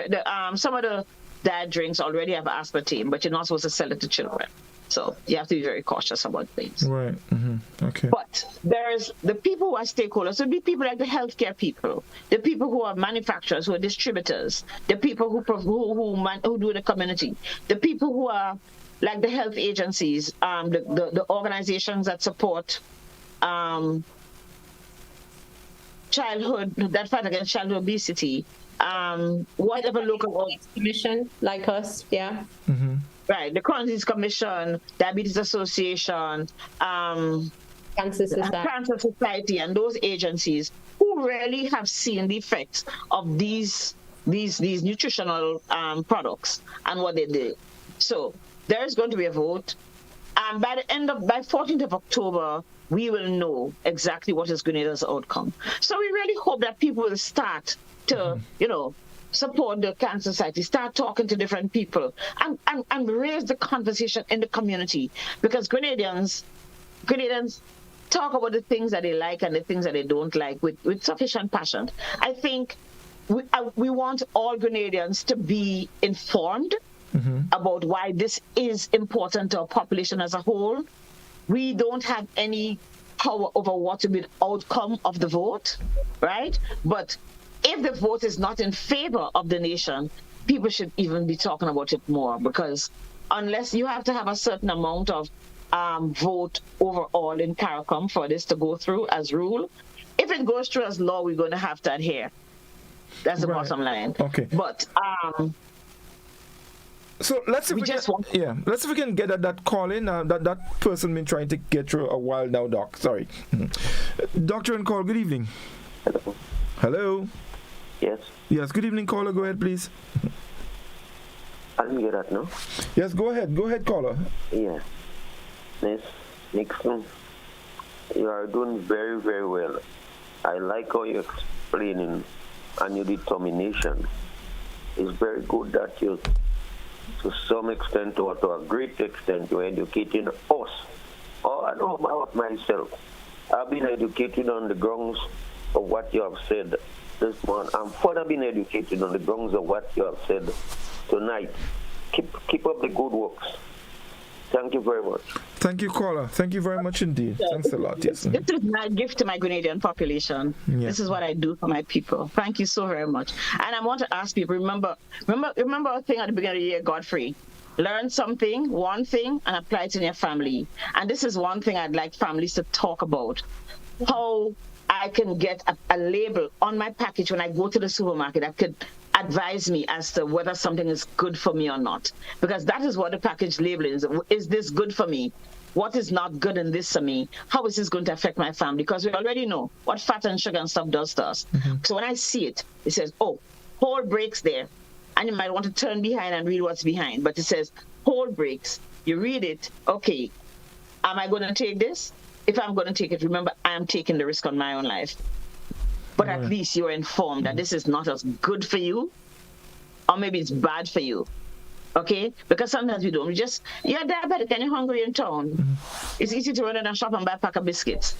some of the diet drinks already have aspartame, but you're not supposed to sell it to children. So you have to be very cautious about things. Right. Okay. But there's the people who are stakeholders. So be people like the healthcare people, the people who are manufacturers, who are distributors, the people who do the community, the people who are like the health agencies, the organizations that support childhood, that fight against childhood obesity, whatever local commission like us, yeah. Right, the Chronic Disease Commission, Diabetes Association, Cancer Society, and those agencies who really have seen the effects of these nutritional products and what they do. So there is going to be a vote, and by 14th of October, we will know exactly what is Grenada's outcome. So we really hope that people will start to, support the Cancer Society, start talking to different people, and raise the conversation in the community, because Grenadians talk about the things that they like and the things that they don't like with sufficient passion. I think we want all Grenadians to be informed about why this is important to our population as a whole. We don't have any power over what will be the outcome of the vote, right? But if the vote is not in favor of the nation, people should even be talking about it more, because unless you have to have a certain amount of vote overall in CARICOM for this to go through as rule, if it goes through as law, we're going to have to adhere. That's the bottom line. Okay. But so let's see if we can get that call in. That person been trying to get through a while now, Doc. Sorry. Doctor and call, good evening. Hello. Yes. Yes, good evening, caller. Go ahead, please. I didn't get that, no? Yes, go ahead. Go ahead, caller. Yes. Miss Nixon, you are doing very, very well. I like how you're explaining and your determination. It's very good that you, to some extent or to a great extent, you're educating us. Oh, I know about myself. I've been educated on the grounds of what you have said this morning. I'm further being educated on the grounds of what you have said tonight. Keep up the good works. Thank you very much. Thank you, caller. Thank you very much indeed. Thanks a lot. Yes. This is my gift to my Grenadian population. Yeah. This is what I do for my people. Thank you so very much. And I want to ask people, remember a thing at the beginning of the year, Godfrey. Learn something, one thing, and apply it in your family. And this is one thing I'd like families to talk about. How I can get a label on my package when I go to the supermarket that could advise me as to whether something is good for me or not. Because that is what the package label is. Is this good for me? what is not good in this for me? How is this going to affect my family? Because we already know what fat and sugar and stuff does to us. So when I see it, it says, oh, whole breaks there. And you might want to turn behind and read what's behind. But it says, whole breaks. You read it, okay, am I going to take this? If I'm going to take it, remember, I am taking the risk on my own life. But at least you're informed that this is not as good for you, or maybe it's bad for you. Okay? Because sometimes we don't. You're diabetic and you're hungry in town. It's easy to run in a shop and buy a pack of biscuits.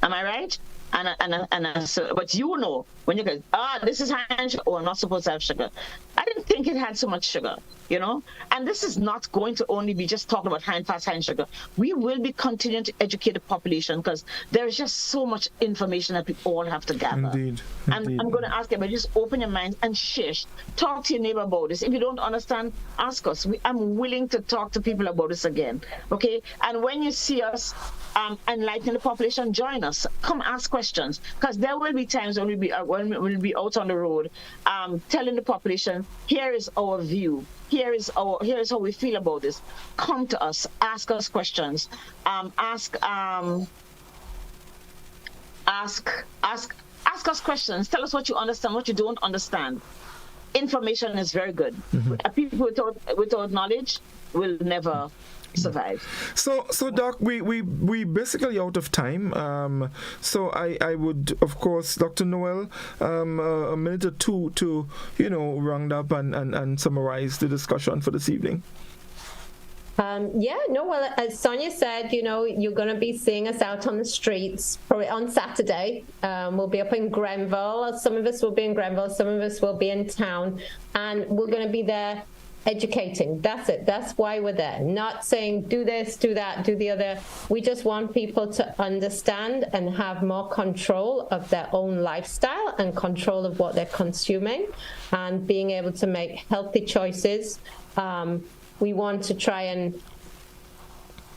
Am I right? But you know, when you go, this is high in sugar. Oh, I'm not supposed to have sugar. I didn't think it had so much sugar, you know? And this is not going to only be just talking about high in fat, high in sugar. We will be continuing to educate the population because there's just so much information that we all have to gather. Indeed. And I'm going to ask everybody, just open your minds and shush. Talk to your neighbor about this. If you don't understand, ask us. I'm willing to talk to people about this again, okay? And when you see us enlightening the population, join us. Come ask questions, because there will be times when we'll be out on the road telling the population, here is our view, here is how we feel about this. Come to us, ask us questions, ask us questions. Tell us what you understand, what you don't understand. Information is very good. People without knowledge will never survive. So Doc, we basically out of time. So I would, of course, Dr. Noel, a minute or two to round up and summarize the discussion for this evening. Well, as Sonia said, you're going to be seeing us out on the streets probably on Saturday. We'll be up in Grenville. Some of us will be in Grenville, some of us will be in town, and we're going to be there educating. That's it. That's why we're there. Not saying do this, do that, do the other. We just want people to understand and have more control of their own lifestyle and control of what they're consuming and being able to make healthy choices. We want to try and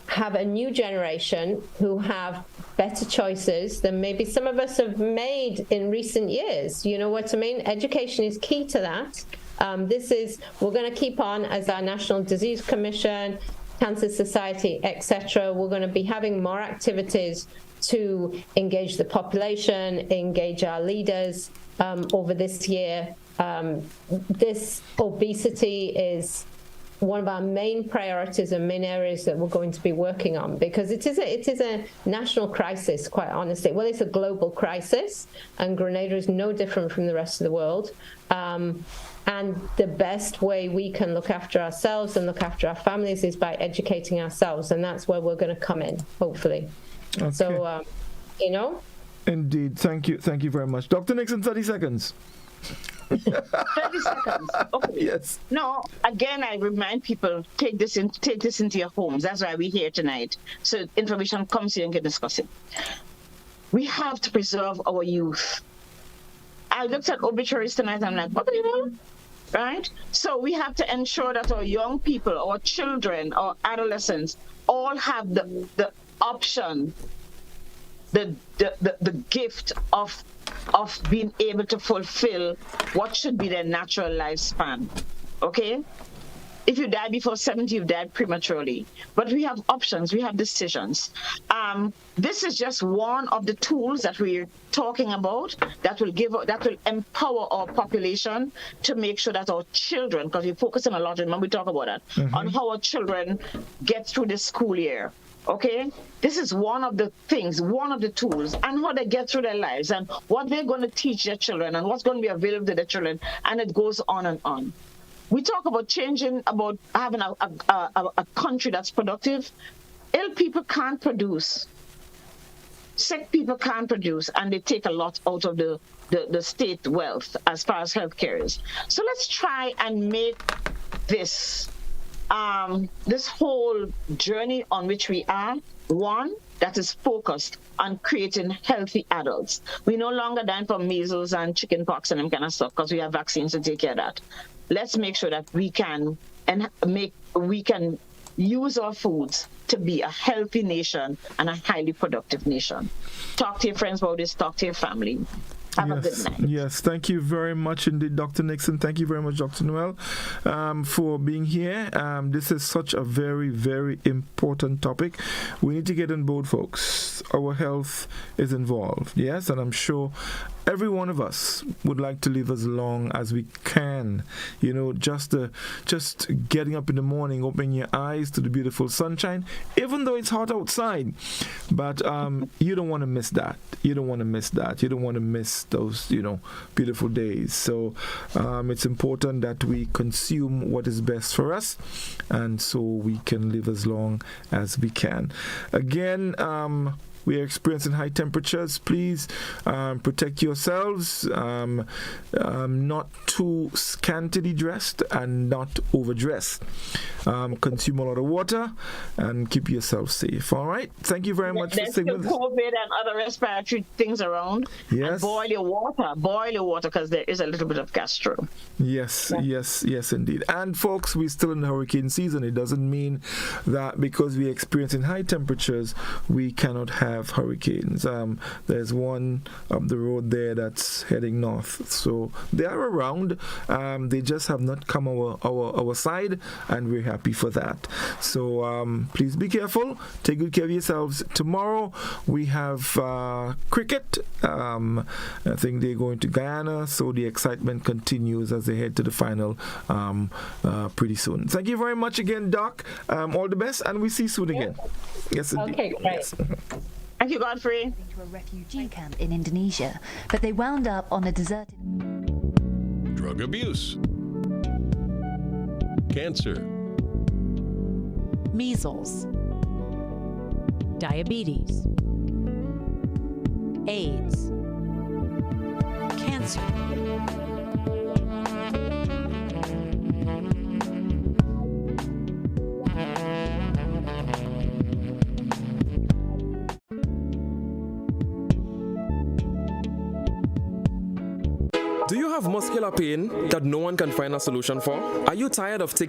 have a new generation who have better choices than maybe some of us have made in recent years. You know what I mean? Education is key to that. We're going to keep on as our National Disease Commission, Cancer Society, etc. We're going to be having more activities to engage the population, engage our leaders over this year. This obesity is one of our main priorities and main areas that we're going to be working on, because it is a national crisis, quite honestly. Well, it's a global crisis, and Grenada is no different from the rest of the world. And the best way we can look after ourselves and look after our families is by educating ourselves, and that's where we're going to come in, hopefully. Okay. So, Indeed. Thank you very much. Dr. Nixon, 30 seconds. 30 seconds. Okay. Yes. No, again, I remind people, take this into your homes. That's why we're here tonight. So information comes here and can discuss it. We have to preserve our youth. I looked at obituaries tonight, I'm like, what do you know? Right? So we have to ensure that our young people, our children, our adolescents, all have the option, the gift of being able to fulfill what should be their natural lifespan. Okay? If you die before 70, you've died prematurely. But we have options, we have decisions. This is just one of the tools that we're talking about that will empower our population to make sure that our children, because we're focusing a lot, remember we talk about that, on how our children get through the school year. Okay? This is one of the things, one of the tools, and how they get through their lives and what they're going to teach their children and what's going to be available to their children, and it goes on and on. We talk about changing, about having a country that's productive. Ill people can't produce. Sick people can't produce, and they take a lot out of the state wealth as far as healthcare is. So let's try and make this whole journey on which we are one that is focused on creating healthy adults. We no longer die from measles and chickenpox and them kind of stuff because we have vaccines to take care of that. Let's make sure that we can use our foods to be a healthy nation and a highly productive nation. Talk to your friends about this, talk to your family. Have a good night. Yes, thank you very much indeed, Dr. Nixon. Thank you very much, Dr. Noel, for being here. This is such a very, very important topic. We need to get on board, folks. Our health is involved, yes, and I'm sure every one of us would like to live as long as we can. You know, just getting up in the morning, opening your eyes to the beautiful sunshine, even though it's hot outside. But you don't want to miss that. You don't want to miss that. You don't want to miss those, beautiful days. So it's important that we consume what is best for us, and so we can live as long as we can. Again, we are experiencing high temperatures. Please protect yourselves. Not too scantily dressed and not overdressed. Consume a lot of water and keep yourself safe. All right. Thank you very much for staying with us. There's COVID and other respiratory things around. Yes. And boil your water because there is a little bit of gastro. Yes, yes, indeed. And folks, we're still in the hurricane season. It doesn't mean that because we're experiencing high temperatures, we cannot have hurricanes. There's one up the road there that's heading north. So they are around. They just have not come our side, and we're happy for that. So please be careful. Take good care of yourselves. Tomorrow we have cricket. I think they're going to Guyana, so the excitement continues as they head to the final pretty soon. Thank you very much again, Doc. All the best, and we see you soon again. Yes, indeed. Okay, great. Yes. Thank you, Godfrey. To a refugee camp in Indonesia, but they wound up on a deserted... Drug abuse. Cancer. Measles. Diabetes. AIDS. Cancer. Do you have muscular pain that no one can find a solution for? Are you tired of taking